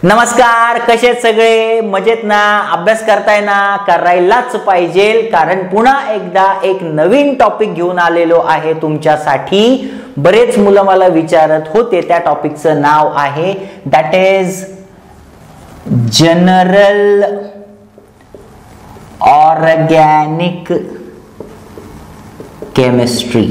नमस्कार, कसे आहेत सगळे? मजेत ना? अभ्यास करताय ना? करायलाच पाहिजे, कारण पुन्हा एकदा एक नवीन टॉपिक घेऊन आलेलो आहे तुमच्यासाठी. बरेच मुलं मला विचारत होते, त्या टॉपिकचं नाव आहे that is general organic chemistry.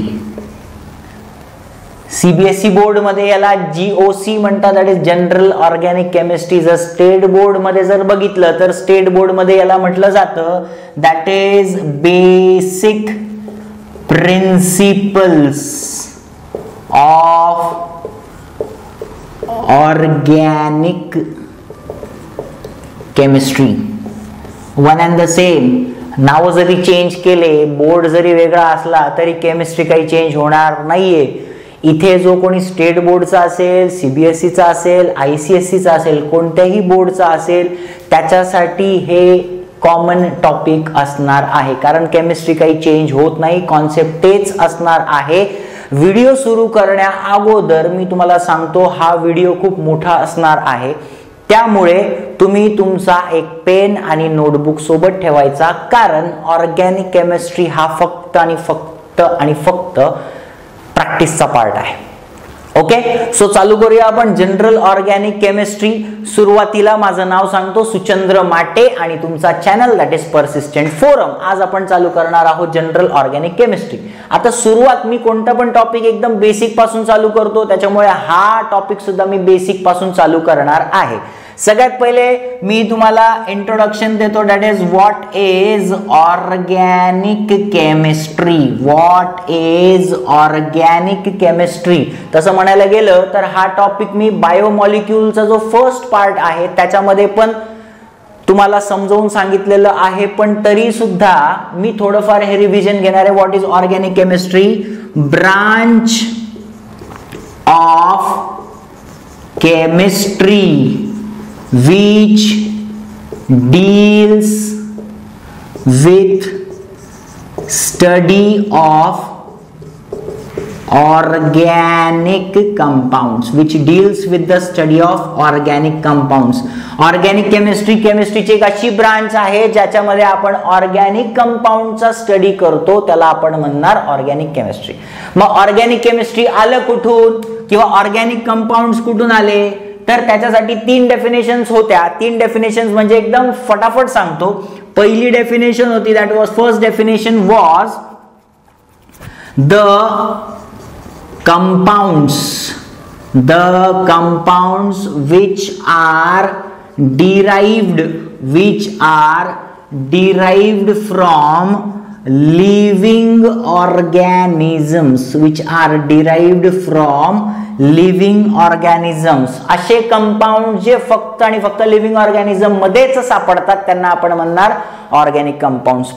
CBSE board मध्ये याला GOC म्हणतात, that is general organic chemistry. जर स्टेट बोर्ड मध्ये जर बघितलं तर स्टेट बोर्ड मध्ये याला म्हटलं जातं that is basic principles of organic chemistry. One and the same. नाव जरी चेंज केले, बोर्ड जरी वेगळा असला तरी केमिस्ट्री काही चेंज होणार नाहीये. इथे जो कोणी स्टेट बोर्डचा असेल, सीबीएसईचा असेल, ICSEचा असेल, कोणत्याही बोर्डचा असेल, त्याच्यासाठी हे कॉमन टॉपिक असणार आहे, कारण केमिस्ट्री काही चेंज होत नाही, कॉन्सेप्ट तेच असणार आहे. व्हिडिओ सुरू करण्या अगोदर मी तुम्हाला सांगतो, हा व्हिडिओ खूप मोठा असणार आहे, त्यामुळे तुम्ही तुमचा एक पेन आणि नोटबुक सोबत ठेवायचा, कारण ऑर्गॅनिक केमिस्ट्री हा फक्त आणि फक्त प्रॅक्टिसचा पार्ट आहे. ओके, सो चालू करूया आपण जनरल ऑर्गॅनिक केमिस्ट्री. सुरुवातीला माझं नाव सांगतो, सुचंद्र माटे, आणि तुमचा channel that is persistent forum. आज आपण चालू करणार आहोत जनरल ऑर्गॅनिक केमिस्ट्री. आता सुरुवात मी कोणता पण टॉपिक एकदम बेसिक पासून चालू करतो, त्याच्यामुळे हा टॉपिक सुद्धा मी बेसिक पासून चालू करणार आहे. सगळ्यात पहिले मी तुम्हाला इंट्रोडक्शन देतो, that is what is organic chemistry. What is organic chemistry. तसं म्हणायला गेलं तर हा टॉपिक मी बायोमॉलिक्यूलचा जो फर्स्ट पार्ट आहे त्याच्यामध्ये पण तुम्हाला समजावून सांगितलेलं आहे, पण तरी सुद्धा मी थोडंफार हे रिव्हिजन घेणार आहे. What is organic chemistry? Branch of chemistry which deals with study of organic compounds. Which deals with the study of organic compounds. Organic chemistry केमिस्ट्रीची एक अशी ब्रांच आहे ज्याच्यामध्ये आपण ऑर्गॅनिक कंपाऊंडचा स्टडी करतो, त्याला आपण म्हणणार ऑर्गॅनिक केमिस्ट्री. मग ऑर्गॅनिक केमिस्ट्री आलं कुठून, किंवा ऑर्गॅनिक कंपाऊंड्स कुठून आले, तर त्याच्यासाठी 3 डेफिनेशन्स होत्या. 3 डेफिनेशन्स म्हणजे एकदम फटाफट सांगतो. पहिली डेफिनेशन होती, that was first definition was the compounds which are derived from living organisms. असे कंपाऊंड जे फक्त आणि फक्त लिव्हिंग ऑर्गॅनिझम मध्येच सापडतात त्यांना आपण म्हणणार ऑर्गॅनिक कंपाऊंड्स.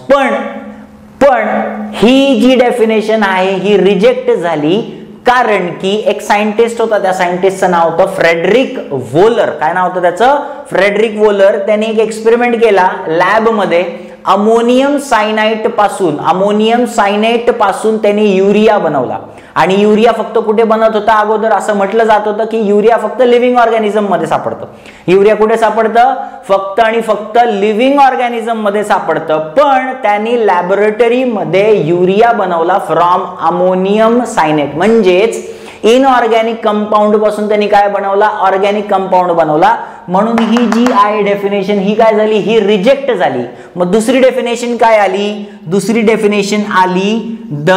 पण ही जी डेफिनेशन आहे ही रिजेक्ट झाली, कारण की एक सायंटिस्ट होता, त्या सायंटिस्टचं नाव होतं फ्रेडरिक वोलर. काय नाव होतं त्याचं? Frederick Wohler. त्याने एक एक्सपेरिमेंट केला लॅब मध्ये. अमोनियम सायनाइट पासून त्यांनी युरिया बनवला, आणि युरिया फक्त कुठे बनत होता? अगोदर असं म्हटलं जात होतं की युरिया फक्त लिव्हिंग ऑर्गॅनिझम मध्ये सापडतं. युरिया कुठे सापडतं? फक्त आणि फक्त लिव्हिंग ऑर्गॅनिझम मध्ये सापडतं. पण त्यांनी लॅबोरेटरी मध्ये युरिया बनवला फ्रॉम अमोनियम सायनाइट, म्हणजेच इनऑर्गॅनिक कंपाऊंड पासून त्यांनी काय बनवला? ऑर्गॅनिक कंपाऊंड बनवला. म्हणून ही जी आहे डेफिनेशन, ही काय झाली? ही रिजेक्ट झाली. मग दुसरी डेफिनेशन काय आली? दुसरी डेफिनेशन आली the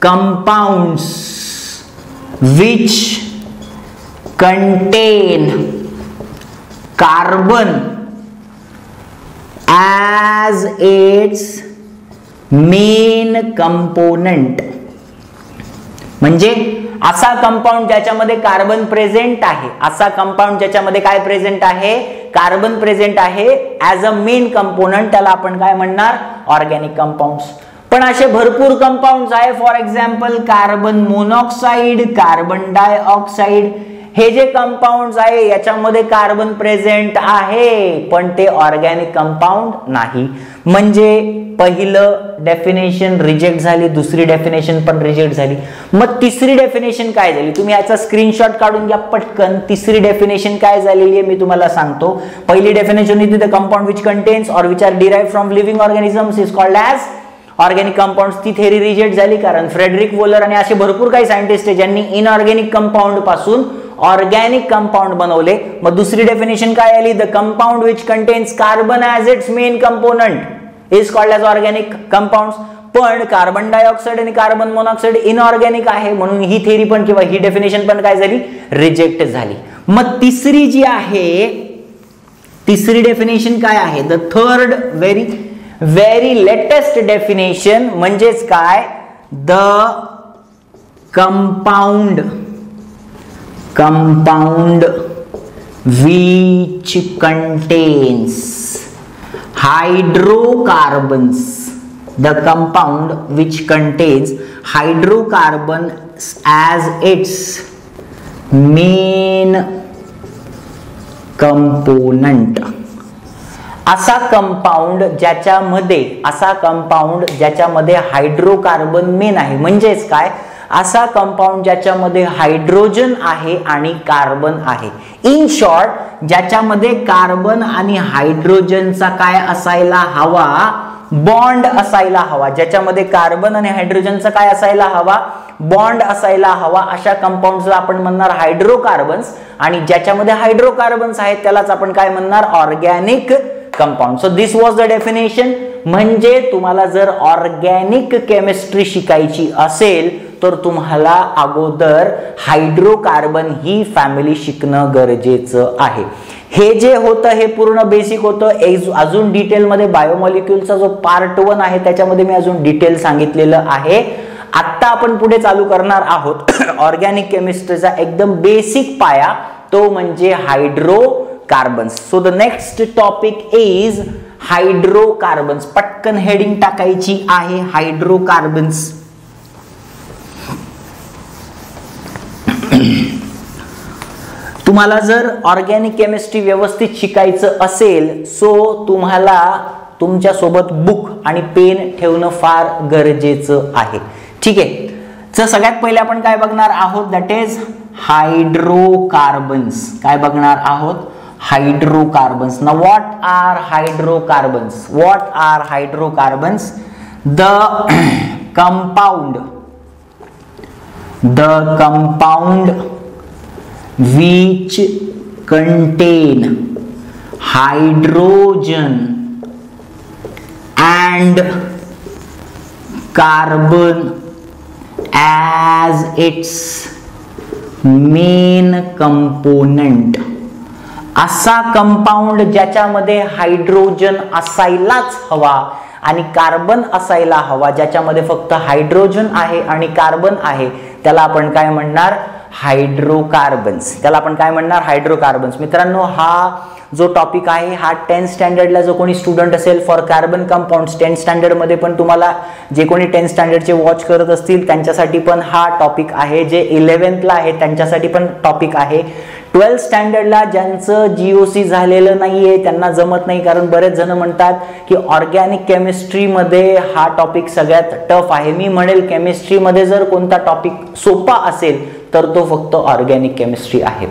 compounds which contain carbon as its main component. म्हणजे असा कंपाऊंड ज्याच्यामध्ये कार्बन प्रेझेंट आहे, असा कंपाऊंड ज्याच्यामध्ये काय प्रेझेंट आहे? कार्बन प्रेझेंट आहे ऍज अ मेन कंपोनंट, त्याला आपण काय म्हणणार? Organic compounds. पण असे भरपूर कंपाऊंड्स आहे. For example carbon monoxide, carbon dioxide, हे जे कंपाऊंड आहे याच्यामध्ये कार्बन प्रेझेंट आहे पण ते ऑर्गॅनिक कंपाऊंड नाही. म्हणजे पहिलं डेफिनेशन रिजेक्ट झाली, दुसरी डेफिनेशन पण रिजेक्ट झाली. मग तिसरी डेफिनेशन काय झाली? तुम्ही याचा स्क्रीनशॉट काढून घ्या पटकन. तिसरी डेफिनेशन काय झालेली आहे मी तुम्हाला सांगतो. पहिली डेफिनेशन होती द कंपाऊंड विच कंटेन्स और which are derived from living organisms is called as organic compound. ती थेरी रिजेक्ट झाली कारण फ्रेडरिक वोलर आणि असे भरपूर काही सायंटिस्ट आहेत ज्यांनी इनऑर्गॅनिक कंपाऊंड पासून ऑर्गॅनिक कंपाऊंड बनवले. मग दुसरी डेफिनेशन काय आली? The compound which contains carbon as its main component is called as organic compounds. पण कार्बन डायऑक्साइड आणि कार्बन मोनॉक्साइड इनऑर्गॅनिक आहे म्हणून ही थेरी पण किंवा ही डेफिनेशन पण काय झाली? रिजेक्ट झाली. मग तिसरी जी आहे, तिसरी डेफिनेशन काय आहे? The third very latest definition म्हणजेच काय? The compound which contains hydrocarbons, the compound which contains hydrocarbons as its main component. असा कंपाऊंड ज्याच्यामध्ये हायड्रोकार्बन मेन आहे. म्हणजेच काय? असा कंपाऊंड ज्याच्यामध्ये हायड्रोजन आहे आणि कार्बन आहे. इन शॉर्ट, ज्याच्यामध्ये कार्बन आणि हायड्रोजनचा काय असायला हवा? बॉन्ड असायला हवा. ज्याच्यामध्ये कार्बन आणि हायड्रोजनचा काय असायला हवा? बॉन्ड असायला हवा. अशा कंपाऊंड्सला आपण म्हणणार हायड्रोकार्बन्स आणि ज्याच्यामध्ये हायड्रोकार्बन्स आहेत त्यालाच आपण काय म्हणणार? Organic compound. So this was the definition. म्हणजे तुम्हाला जर ऑर्गॅनिक केमिस्ट्री शिकायची असेल तर तुम्हाला अगोदर हायड्रोकार्बन ही फॅमिली शिकणं गरजेचं आहे. हे जे होतं हे पूर्ण बेसिक होतं. अजून डिटेलमध्ये बायोमॉलिक्युलचा जो पार्ट 1 आहे त्याच्यामध्ये मी अजून डिटेल सांगितलेलं आहे. आता आपण पुढे चालू करणार आहोत ऑर्गॅनिक केमिस्ट्रीचा एकदम बेसिक पाया, तो म्हणजे hydrocarbons. So the next topic is hydrocarbons. पटकन हेडिंग टाकायची आहे हायड्रोकार्बन्स. तुम्हाला जर ऑर्गॅनिक केमिस्ट्री व्यवस्थित शिकायचं असेल सो तुम्हाला तुमच्या सोबत बुक आणि पेन ठेवणं फार गरजेचं आहे. ठीक आहे. तर सगळ्यात पहिले आपण काय बघणार आहोत? That is hydrocarbons. काय बघणार आहोत? Hydrocarbons. Now what are hydrocarbons? The compound which contain hydrogen and carbon as its main component. असा कंपाऊंड ज्याच्यामध्ये हायड्रोजन असायलाच हवा आणि कार्बन असायला हवा, ज्याच्यामध्ये फक्त हायड्रोजन आहे आणि कार्बन आहे, त्याला आपण काय म्हणणार? हायड्रोकार्बन्स. त्याला आपण काय म्हणणार? हायड्रोकार्बन्स. मित्रांनो, हा जो टॉपिक आहे हा 10th स्टँडर्डला जो कोणी स्टुडंट असेल for carbon compounds, 10th standard मध्ये पण तुम्हाला जे कोणी 10th स्टँडर्डचे वॉच करत असतील त्यांच्यासाठी पण हा टॉपिक आहे. जे 11thला आहे त्यांच्यासाठी पण टॉपिक आहे. 12th स्टँडर्डला ज्यांचं GOC झालेलं नाहीये त्यांना जमत नाही, कारण बरेच जण म्हणतात की ऑर्गॅनिक केमिस्ट्रीमध्ये हा टॉपिक सगळ्यात टफ आहे. मी म्हणेल केमिस्ट्रीमध्ये जर कोणता टॉपिक सोपा असेल तर तो फक्त ऑर्गॅनिक केमिस्ट्री आहे.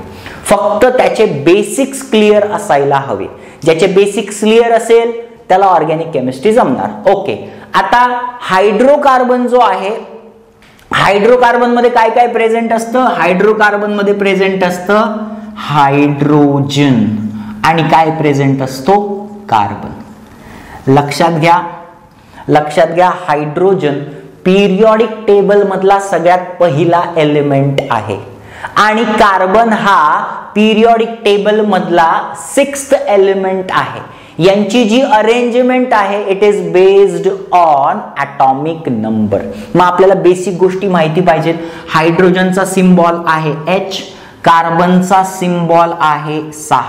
फक्त त्याचे बेसिक्स क्लिअर असायला हवे. ज्याचे बेसिक्स क्लिअर असेल त्याला ऑर्गॅनिक केमिस्ट्री जमणार. ओके. आता हायड्रोकार्बन जो आहे, हायड्रोकार्बन मध्ये काय काय प्रेझेंट असतं? हायड्रोकार्बन मध्ये प्रेझेंट असतं हायड्रोजन आणि काय प्रेझेंट असतो? कार्बन. लक्षात घ्या हायड्रोजन पिरियॉडिक टेबल मधला सगळ्यात पहिला एलिमेंट आहे आणि कार्बन हा पिरियॉडिक टेबल मधला 6th एलिमेंट आहे. यांची जी अरेंजमेंट आहे it is based on atomic number. मग आपल्याला बेसिक गोष्टी माहिती पाहिजेत. हायड्रोजनचा सिम्बॉल आहे H, कार्बनचा सिम्बॉल आहे 6,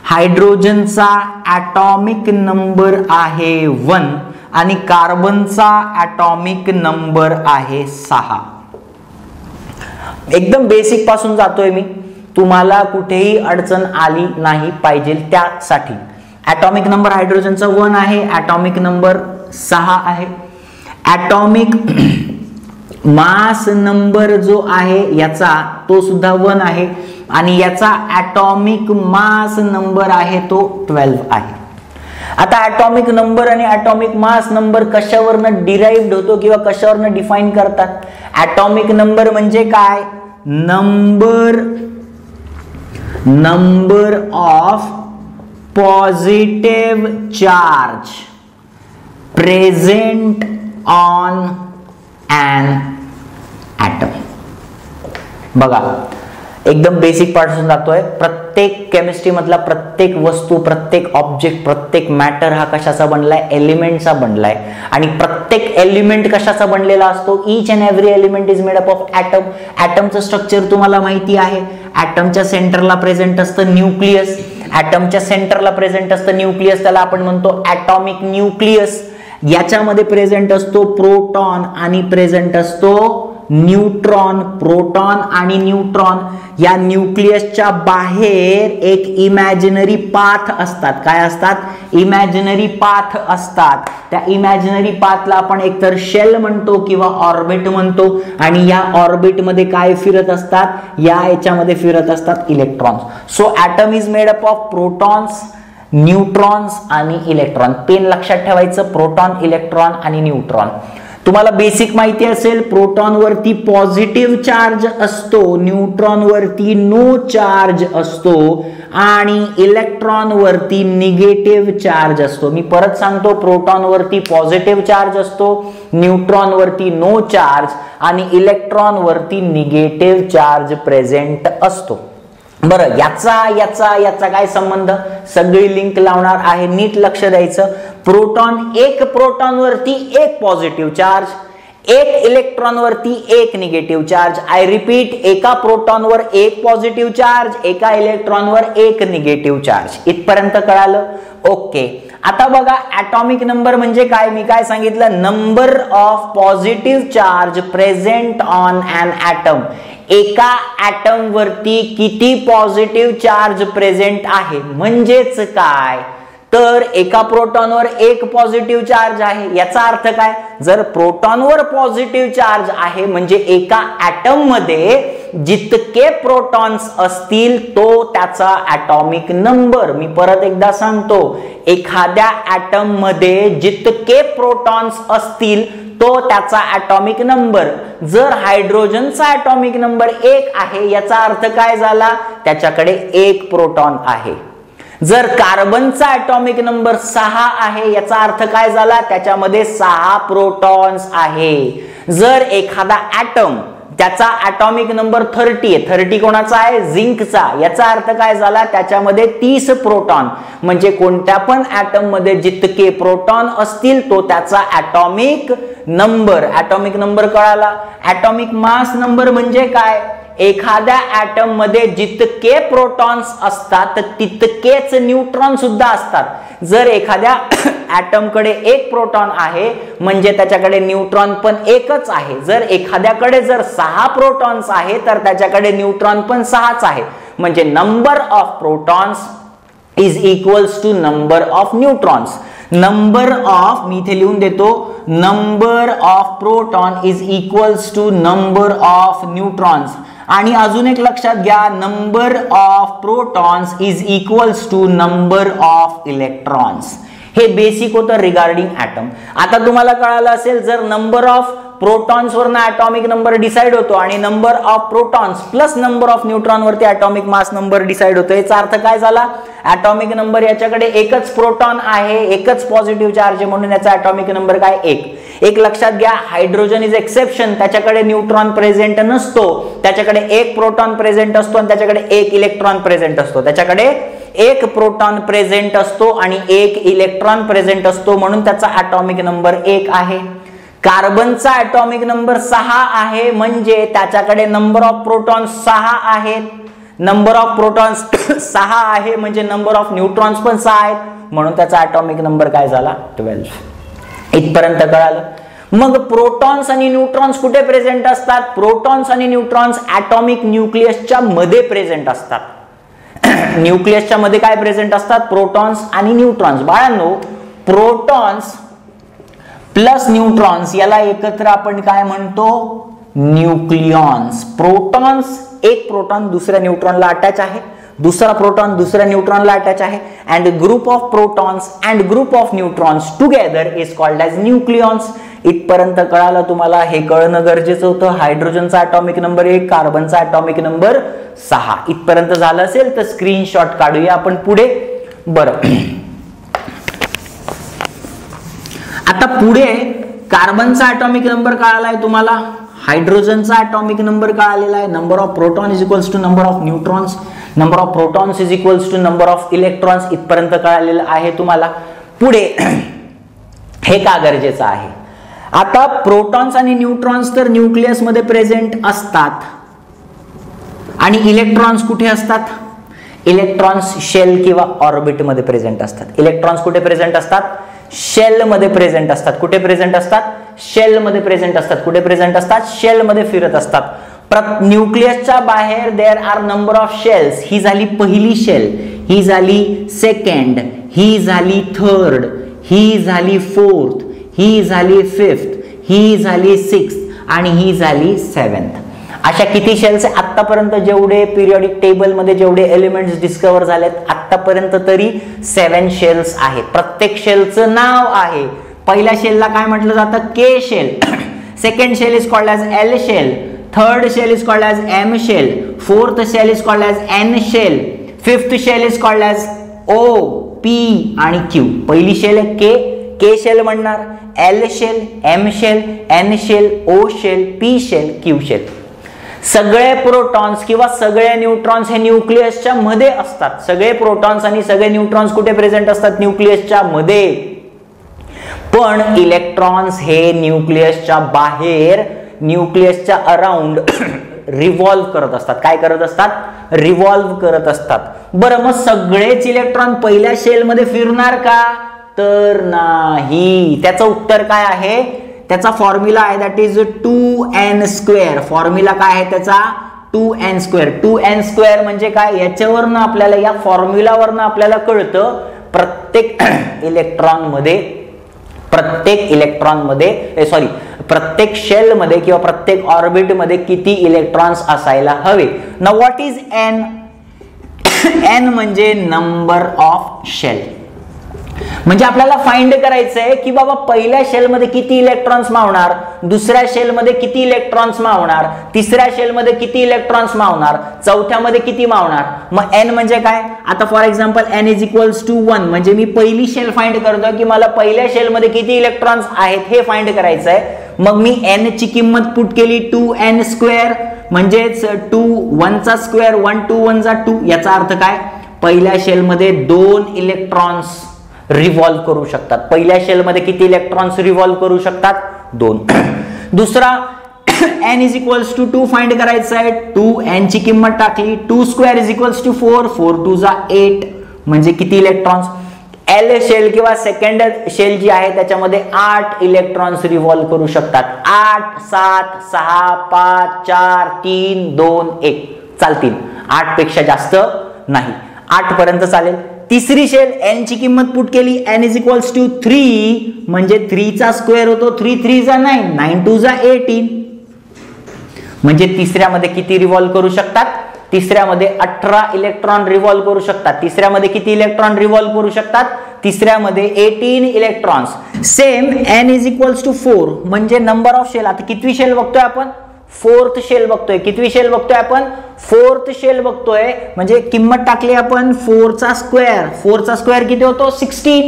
हायड्रोजनचा ॲटॉमिक नंबर आहे 1 आणि कार्बनचा ॲटॉमिक नंबर आहे 6. एकदम बेसिक पासून जातोय मी. तुम्हाला कुठेही अडचण आली नाही पाहिजे त्यासाठी. ॲटॉमिक नंबर हायड्रोजनचा 1 आहे, ॲटॉमिक नंबर 6 आहे. ॲटॉमिक मास नंबर जो आहे याचा तो सुद्धा 1 आहे आणि याचा ॲटॉमिक मास नंबर आहे तो 12 आहे. आता ॲटॉमिक नंबर आणि ॲटॉमिक मास नंबर कशावरनं डिराइव्ड होतो किंवा कशावरनं डिफाइन करतात? ॲटॉमिक नंबर म्हणजे काय? Number of positive charge present on an atom. बघा एकदम बेसिक पासून जातोय. प्रत्येक केमिस्ट्री मधला प्रत्येक वस्तू, प्रत्येक ऑब्जेक्ट, प्रत्येक मॅटर हा कशाचा बनलाय? एलिमेंटचा बनलाय. आणि प्रत्येक एलिमेंट कशाचा बनलेला असतो? Each and every element is made up of atom. ॲटमचं स्ट्रक्चर तुम्हाला माहिती आहे. ॲटमच्या सेंटरला प्रेझेंट असतं न्यूक्लियस. ॲटमच्या सेंटरला प्रेझेंट असतं न्यूक्लियस, त्याला आपण म्हणतो ॲटॉमिक न्यूक्लियस. याच्यामध्ये प्रेझेंट असतो प्रोटॉन आणि प्रेझेंट असतो न्यूट्रॉन. प्रोटॉन आणि न्यूट्रॉन या न्यूक्लियसच्या बाहेर एक इमॅजिनरी पाथ असतात. काय असतात? इमॅजिनरी पाथ असतात. त्या इमॅजिनरी पाथला आपण एकतर शेल म्हणतो किंवा ऑर्बिट म्हणतो. आणि या ऑर्बिट मध्ये काय फिरत असतात? याच्यामध्ये फिरत असतात electrons. So atom is made up of protons, neutrons आणि इलेक्ट्रॉन. पेन लक्षात ठेवायचं, प्रोटॉन, इलेक्ट्रॉन आणि न्यूट्रॉन. तुम्हाला बेसिक माहिती असेल, प्रोटॉन वरती पॉझिटिव्ह चार्ज असतो, न्यूट्रॉन वरती नो चार्ज असतो आणि इलेक्ट्रॉन वरती निगेटिव्ह चार्ज असतो. मी परत सांगतो, प्रोटॉन वरती पॉझिटिव्ह चार्ज असतो, न्यूट्रॉन वरती नो चार्ज आणि इलेक्ट्रॉन वरती निगेटिव्ह चार्ज प्रेझेंट असतो. बरं, याचा काय संबंध? सगळी लिंक लावणार आहे, नीट लक्ष द्यायचं. एक प्रोटॉन वरती एक पॉझिटिव्ह चार्ज, एक इलेक्ट्रॉन वरती एक निगेटिव्ह चार्ज. आय रिपीट, एका प्रोटॉनवर एक पॉझिटिव्ह चार्ज, एका इलेक्ट्रॉनवर एक निगेटिव्ह चार्ज. इथपर्यंत कळालं? ओके. आता बघा, ॲटॉमिक नंबर म्हणजे काय? मी काय सांगितलं? Number of positive charge present on an atom. एका ॲटम वरती किती पॉझिटिव्ह चार्ज प्रेझेंट आहे. म्हणजेच काय? तर एका प्रोटॉनवर एक पॉझिटिव्ह चार्ज आहे. याचा अर्थ काय? जर प्रोटॉनवर पॉझिटिव्ह चार्ज आहे म्हणजे एका ॲटम मध्ये जितके प्रोटॉन्स असतील तो त्याचा ॲटॉमिक नंबर. मी परत एकदा सांगतो, एखाद्या ॲटम मध्ये जितके प्रोटॉन्स असतील तो त्याचा ॲटॉमिक नंबर. जर हायड्रोजनचा ॲटॉमिक नंबर 1 आहे याचा अर्थ काय झाला? त्याच्याकडे एक प्रोटॉन आहे. जर कार्बनचा ॲटॉमिक नंबर 6 आहे याचा अर्थ काय झाला? त्याच्यामध्ये 6 प्रोटॉन्स आहे. जर एखादा ॲटम त्याचा ॲटॉमिक नंबर 30 आहे, 30 कोणाचा आहे? झिंकचा. याचा अर्थ काय झाला? त्याच्यामध्ये 30 प्रोटॉन. म्हणजे कोणत्या पण ॲटम मध्ये जितके प्रोटॉन असतील तो त्याचा ॲटॉमिक नंबर. ॲटॉमिक नंबर कळाला? ॲटॉमिक मास नंबर म्हणजे काय? एखाद्या ॲटम मध्ये जितके प्रोटॉन्स असतात तितकेच न्यूट्रॉन सुद्धा असतात. जर एखाद्या ॲटम कडे एक प्रोटॉन आहे म्हणजे त्याच्याकडे न्यूट्रॉन पण एकच आहे. जर एखाद्याकडे जर 6 प्रोटॉन्स आहे तर त्याच्याकडे न्यूट्रॉन पण 6च आहे. म्हणजे number of protons is equals to number of neutrons. Number of, मी इथे लिहून देतो, number of proton is equals to number of neutrons. आणि अजून एक लक्षात घ्या, number of protons is equals to number of electrons. हे बेसिक होतं रिगार्डिंग ॲटम. आता तुम्हाला कळालं असेल, जर नंबर ऑफ प्रोटॉन्स वरनं ॲटॉमिक नंबर डिसाइड होतो आणि number of protons plus number of neutron वरती ॲटॉमिक मास नंबर डिसाइड होतो. याचा अर्थ काय झाला? ॲटॉमिक नंबर याच्याकडे एकच प्रोटॉन आहे, एकच पॉझिटिव्ह चार्ज आहे म्हणून याचा ॲटॉमिक नंबर काय? 1. एक लक्षात घ्या, हायड्रोजन इज एक्सेप्शन. त्याच्याकडे न्यूट्रॉन प्रेझेंट नसतो, त्याच्याकडे एक प्रोटॉन प्रेझेंट असतो आणि त्याच्याकडे एक इलेक्ट्रॉन प्रेझेंट असतो. त्याच्याकडे एक प्रोटॉन प्रेझेंट असतो आणि एक इलेक्ट्रॉन प्रेझेंट असतो म्हणून त्याचा ॲटॉमिक नंबर 1 आहे. कार्बनचा ॲटॉमिक नंबर 6 आहे म्हणजे त्याच्याकडे नंबर ऑफ प्रोटॉन्स 6 आहेत. नंबर ऑफ प्रोटॉन्स 6 आहे म्हणजे नंबर ऑफ न्यूट्रॉन्स पण 6 आहेत म्हणून त्याचा ॲटॉमिक नंबर काय झाला? 12. इथपर्यंत कळालं? मग प्रोटॉन्स आणि न्यूट्रॉन्स कुठे प्रेझेंट असतात? प्रोटॉन्स आणि न्यूट्रॉन्स ॲटॉमिक न्यूक्लियसच्या मध्ये प्रेझेंट असतात. न्यूक्लियसच्या मध्ये काय प्रेझेंट असतात? प्रोटॉन्स आणि न्यूट्रॉन्स. बाळांनो, प्रोटॉन्स प्लस न्यूट्रॉन्स याला एकत्र आपण काय म्हणतो? न्यूक्लियॉन्स. प्रोटॉन्स, एक प्रोटॉन दुसऱ्या न्यूट्रॉनला अटॅच आहे, दुसरा प्रोटॉन दुसऱ्या न्यूट्रॉनला अटॅच आहे, and group of protons and group of neutrons together is called as nucleons. इथपर्यंत कळालं तुम्हाला? हे कळणं गरजेचं होतं. हायड्रोजनचा ॲटॉमिक नंबर 1, कार्बनचा ॲटॉमिक नंबर 6. इथपर्यंत झालं असेल तर स्क्रीनशॉट काढूया आपण पुढे. बरं, आता पुढे कार्बनचा ॲटॉमिक नंबर कळालाय तुम्हाला, हायड्रोजनचा ॲटॉमिक नंबर कळालेला आहे. Number of proton is equals to number of neutrons, number of protons is equals to number of electrons. इथपर्यंत कळालेलं आहे तुम्हाला. पुढे हे का गरजेचं आहे? आता प्रोटॉन्स आणि न्यूट्रॉन्स तर न्यूक्लियस मध्ये प्रेझेंट असतात आणि इलेक्ट्रॉन्स कुठे असतात? इलेक्ट्रॉन्स शेल किंवा ऑर्बिट मध्ये प्रेझेंट असतात. इलेक्ट्रॉन्स कुठे प्रेझेंट असतात? शेल मध्ये प्रेझेंट असतात. कुठे प्रेझेंट असतात? शेल मध्ये प्रेझेंट असतात. कुठे प्रेझेंट असतात? शेल मध्ये फिरत असतात. न्यूक्लियसच्या बाहेर there are number of shells. ही झाली पहिली शेल, ही झाली सेकंड, ही झाली थर्ड, ही झाली फोर्थ, ही झाली फिफ्थ, ही झाली सिक्स्थ आणि ही झाली सेव्हन्थ. अशा किती शेल्स आहे? आतापर्यंत जेवढे पिरियडिक टेबल मध्ये जेवढे एलिमेंट्स डिस्कवर झालेत आतापर्यंत तरी 7 शेल्स आहेत. प्रत्येक शेलचं नाव आहे. पहिल्या शेलला काय म्हटलं जातं? K shell. Second shell is called as L shell, third shell is called as M shell, fourth shell is called as N shell, fifth shell is called as O, P आणि Q. पहिली shell आहे K, K shell म्हणणार, L shell, M shell, N shell, O shell, P shell, Q shell. सगळे protons किंवा सगळे neutrons हे न्यूक्लियसच्या मध्ये असतात. सगळे प्रोटॉन्स आणि सगळे न्यूट्रॉन्स कुठे प्रेझेंट असतात? न्यूक्लियसच्या मध्ये. पण इलेक्ट्रॉन्स हे न्यूक्लियसच्या बाहेर, न्यूक्लियसच्या अराउंड रिव्हॉल्व करत असतात. काय करत असतात? रिव्हॉल्व करत असतात. बरं, मग सगळेच इलेक्ट्रॉन पहिल्या शेल मध्ये फिरणार का? तर नाही. त्याचं उत्तर काय आहे? त्याचा फॉर्म्युला आहे दॅट इज 2n². फॉर्म्युला काय आहे त्याचा? 2n². 2n² म्हणजे काय? याच्यावरनं आपल्याला, या फॉर्म्युलावरनं आपल्याला कळतं प्रत्येक प्रत्येक शेल मध्ये किंवा प्रत्येक ऑर्बिट मध्ये किती इलेक्ट्रॉन्स असायला हवे. Now what is n? n म्हणजे नंबर ऑफ शेल. म्हणजे आपल्याला फाइंड करायचंय की बाबा पहिल्या शेल मध्ये किती इलेक्ट्रॉन्स मावणार, दुसऱ्या शेल मध्ये किती इलेक्ट्रॉन्स मावणार, तिसऱ्या शेल मध्ये किती इलेक्ट्रॉन्स मावणार, चौथ्यामध्ये किती मावणार. मग n म्हणजे काय? आता for example n is equals to 1 म्हणजे मी पहिली शेल फाइंड करतो की मला पहिल्या शेल मध्ये किती इलेक्ट्रॉन्स आहेत हे फाइंड करायचंय. मग मी n ची किंमत पुट केली 2n² म्हणजेच 2 1 चा स्क्वेअर, 1 2 1 जा 2. याचा अर्थ काय? पहिल्या शेल मध्ये 2 इलेक्ट्रॉन्स रिव्हॉल्व करू शकतात. पहिल्या शेल मध्ये किती इलेक्ट्रॉन्स रिव्हॉल्व करू शकतात? 2. दुसरा n is equals to 2 find करायचं आहे. 2n ची किंमत टाकली, 2² इज इक्वल्स टू 4, 4 2 जा 8 म्हणजे किती इलेक्ट्रॉन्स? एल शेल किंवा सेकंड शेल जी आहे त्याच्यामध्ये 8 इलेक्ट्रॉन्स रिव्हॉल्व करू शकतात. 8 7 6 5 4 3 2 1 चालतील. 8 पेक्षा जास्त नाही. 8 पर्यंत चालेल. तिसरी शेल n ची किंमत पुट केली, n इज इक्वल्स टू 3 म्हणजे 3 चा स्क्वेअर होतो, 3 3 जा 9, 9 2 जा 18 म्हणजे तिसऱ्यामध्ये किती रिव्हॉल्व करू शकतात? तिसऱ्यामध्ये 18 इलेक्ट्रॉन रिव्हॉल्व करू शकतात. तिसऱ्यामध्ये किती इलेक्ट्रॉन रिव्हॉल्व करू शकतात? तिसऱ्यामध्ये 18 electrons. Same n is equals to 4 म्हणजे नंबर ऑफ शेल. आता कितवी शेल बघतोय आपण? फोर्थ शेल बघतोय. कितवी शेल बघतोय आपण? फोर्थ शेल बघतोय. म्हणजे किंमत टाकली आपण 4 चा स्क्वेअर. 4 चा स्क्वेअर किती होतो? 16.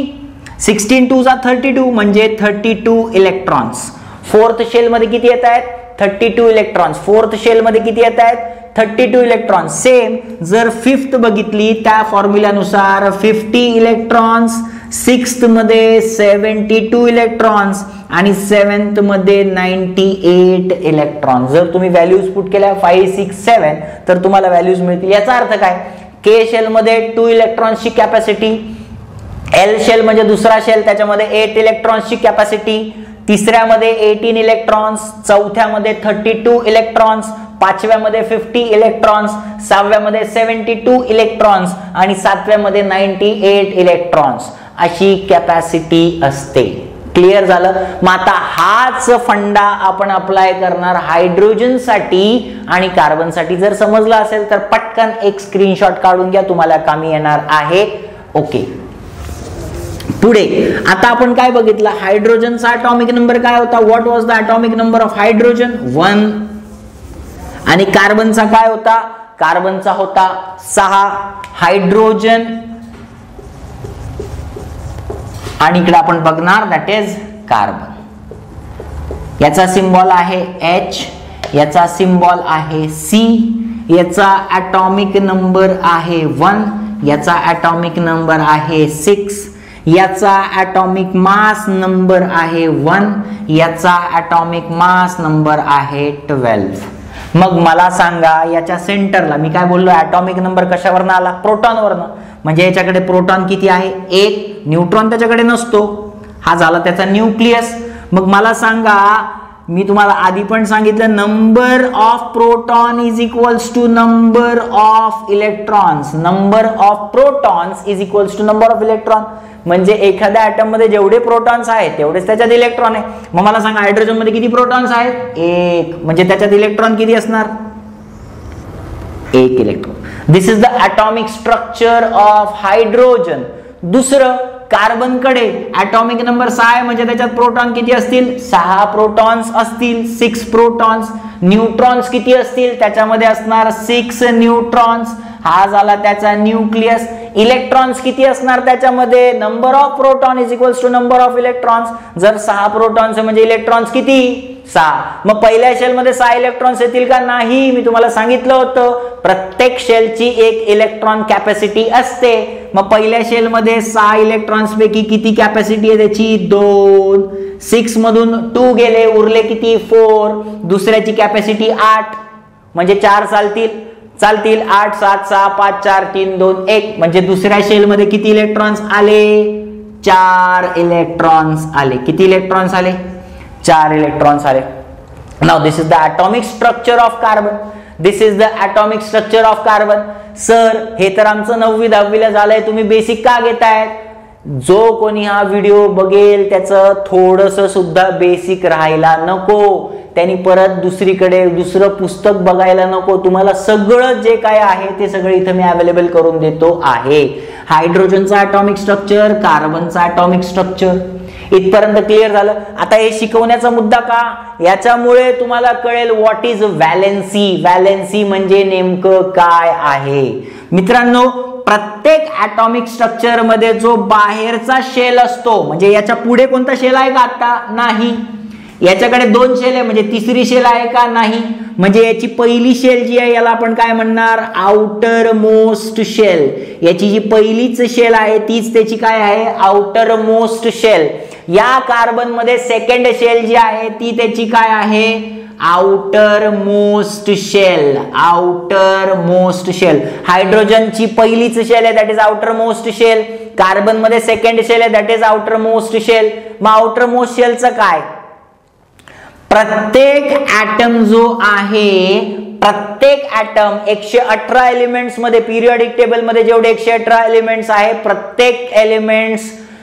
16 2 जा 32 म्हणजे 32 इलेक्ट्रॉन्स. फोर्थ शेल मध्ये किती येत आहेत? 32 इलेक्ट्रॉन्स. फोर्थ शेल मध्ये किती येत आहेत? 32 इलेक्ट्रॉन्स. सेम जर फिफ्थ बघितली त्या फॉर्म्युलानुसार 50 इलेक्ट्रॉन्स, सिक्स्थ मध्ये 72 इलेक्ट्रॉन्स आणि सेव्हन्थ मध्ये 98 इलेक्ट्रॉन. जर तुम्ही व्हॅल्यूज पुट केल्या 5 6 7 तर तुम्हाला व्हॅल्यूज मिळतील. याचा अर्थ काय? के शेल मध्ये 2 इलेक्ट्रॉन्सची कॅपॅसिटी, एल शेल म्हणजे दुसरा शेल त्याच्यामध्ये 8 इलेक्ट्रॉन्सची कॅपॅसिटी, तिसऱ्यामध्ये 18 इलेक्ट्रॉन्स, चौथ्यामध्ये 32 इलेक्ट्रॉन्स, पाचव्यामध्ये 50 इलेक्ट्रॉन्स, सहाव्यामध्ये 72 इलेक्ट्रॉन्स आणि सातव्यामध्ये 98 इलेक्ट्रॉन्स अशी कॅपॅसिटी असते. क्लिअर झालं. मग आता हाच फंडा आपण अप्लाय करणार हायड्रोजन साठी आणि कार्बन साठी. जर समजलं असेल तर पटकन एक स्क्रीनशॉट काढून घ्या, तुम्हाला कामी येणार आहे. ओके, पुढे आता आपण काय बघितलं, हायड्रोजनचा ॲटॉमिक नंबर काय होता, what was the atomic number of hydrogen 1. आणि कार्बनचा काय होता, कार्बनचा होता 6. हायड्रोजन आणि इकडे आपण बघणार दॅट इज कार्बन. याचा सिम्बॉल आहे H, याचा सिम्बॉल आहे C, याचा ॲटॉमिक नंबर आहे 1, याचा ॲटॉमिक नंबर आहे 6, याचा ॲटॉमिक मास नंबर आहे 1, याचा ॲटॉमिक मास नंबर आहे 12. मग मला सांगा याच्या सेंटरला मी काय बोललो, ॲटॉमिक नंबर कशावरनं आला, प्रोटॉनवरनं. म्हणजे याच्याकडे प्रोटॉन किती आहे, 1. न्यूट्रॉन त्याच्याकडे नसतो, हा झाला त्याचा न्यूक्लियस. मग मला सांगा, मी तुम्हाला आधी पण सांगितलं, number of proton is equals to number of electrons. Number of protons is equals to number of electron. म्हणजे एखाद्या ॲटम मध्ये जेवढे प्रोटॉन्स आहेत तेवढेच त्याच्यात इलेक्ट्रॉन आहे. मग मला सांगा हायड्रोजन मध्ये किती प्रोटॉन्स आहेत, 1. म्हणजे त्याच्यात इलेक्ट्रॉन किती असणार, 1 electron. This is the atomic structure of hydrogen. दुसरं, कार्बन कडे ॲटॉमिक नंबर 6 आहे, म्हणजे त्याच्यात प्रोटॉन किती असतील, 6 प्रोटॉन्स असतील, 6 प्रोटॉन्स. न्यूट्रॉन्स किती असतील, त्याच्यामध्ये असणार 6 न्यूट्रॉन्स. हा झाला त्याचा न्यूक्लियस. इलेक्ट्रॉन्स किती असणार त्याच्यामध्ये, number of proton is equals to number of electrons. जर 6 प्रोटॉन्स म्हणजे इलेक्ट्रॉन्स किती, 6. मग पहिल्या शेल मध्ये 6 इलेक्ट्रॉन्स येतील का, नाही. मी तुम्हाला सांगितलं होतं प्रत्येक शेलची एक इलेक्ट्रॉन कॅपॅसिटी असते. मग पहिल्या शेल मध्ये 6 इलेक्ट्रॉन्स पैकी किती कॅपॅसिटी आहे त्याची, 2. 6 मधून 2 गेले, उरले किती, 4. दुसऱ्याची कॅपॅसिटी 8, म्हणजे 4 चालतील 8 7 6 5 4 3 2 1. म्हणजे दुसऱ्या शेल मध्ये किती इलेक्ट्रॉन्स आले, 4 इलेक्ट्रॉन्स आले. किती इलेक्ट्रॉन्स आले, 4 इलेक्ट्रॉन्स आले. Now this is the atomic structure of carbon. This is the atomic structure of carbon. Sir हे तर आमचं 9वी 10वीला झालंय, तुम्ही बेसिक का घेतायत. जो कोणी हा व्हिडिओ बघेल त्याचं थोडस सुद्धा बेसिक राहायला नको, त्यांनी परत दुसरीकडे दुसरं पुस्तक बघायला नको. तुम्हाला सगळं जे काय आहे ते सगळं इथं मी अवेलेबल करून देतो आहे. हायड्रोजनचा ॲटॉमिक स्ट्रक्चर, कार्बनचा ॲटॉमिक स्ट्रक्चर, इथपर्यंत क्लिअर झालं. आता हे शिकवण्याचा मुद्दा का, याच्यामुळे तुम्हाला कळेल व्हॉट इज व्हॅलेन्सी. व्हॅलेन्सी म्हणजे नेमकं काय आहे. मित्रांनो, प्रत्येक ॲटॉमिक स्ट्रक्चर मध्ये जो बाहेरचा शेल असतो, म्हणजे याच्या पुढे कोणता शेल आहे का, आता नाही. याच्याकडे 2 शेल आहे, म्हणजे तिसरी शेल आहे का, नाही. म्हणजे याची पहिली शेल जी आहे याला आपण काय म्हणणार, आउटर मोस्ट शेल. याची जी पहिलीच शेल आहे तीच त्याची काय आहे, आउटर मोस्ट शेल. या कार्बन मध्ये सेकंड शेल जी आहे ती त्याची काय आहे, outermost shell. Outermost shell. हायड्रोजनची पहिलीच शेल आहे that is outermost shell. Carbon मध्ये सेकंड शेल आहे that is outermost shell. मग आउटर मोस्ट शेलचं काय, प्रत्येक ॲटम जो आहे, प्रत्येक ॲटम 118 एलिमेंट्स मध्ये, पिरियडिक टेबल मध्ये जेवढे 118 एलिमेंट्स आहे, प्रत्येक एलिमेंट्स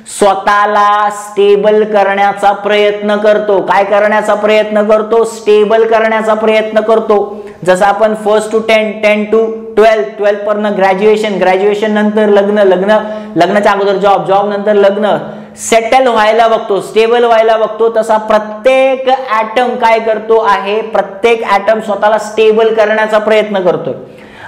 स्वतःला स्टेबल करण्याचा प्रयत्न करतो. काय करण्याचा प्रयत्न करतो, स्टेबल करण्याचा प्रयत्न करतो. जसं आपण 1 to 10, 10 to 12, 12 पर्यंत ग्रॅज्युएशन, ग्रॅज्युएशन नंतर लग्न, लग्नाच्या अगोदर जॉब, जॉब नंतर लग्न, सेटल व्हायला बघतो, स्टेबल व्हायला बघतो. तसा प्रत्येक ॲटम काय करतो आहे, प्रत्येक ॲटम स्वतःला स्टेबल करण्याचा प्रयत्न करतोय.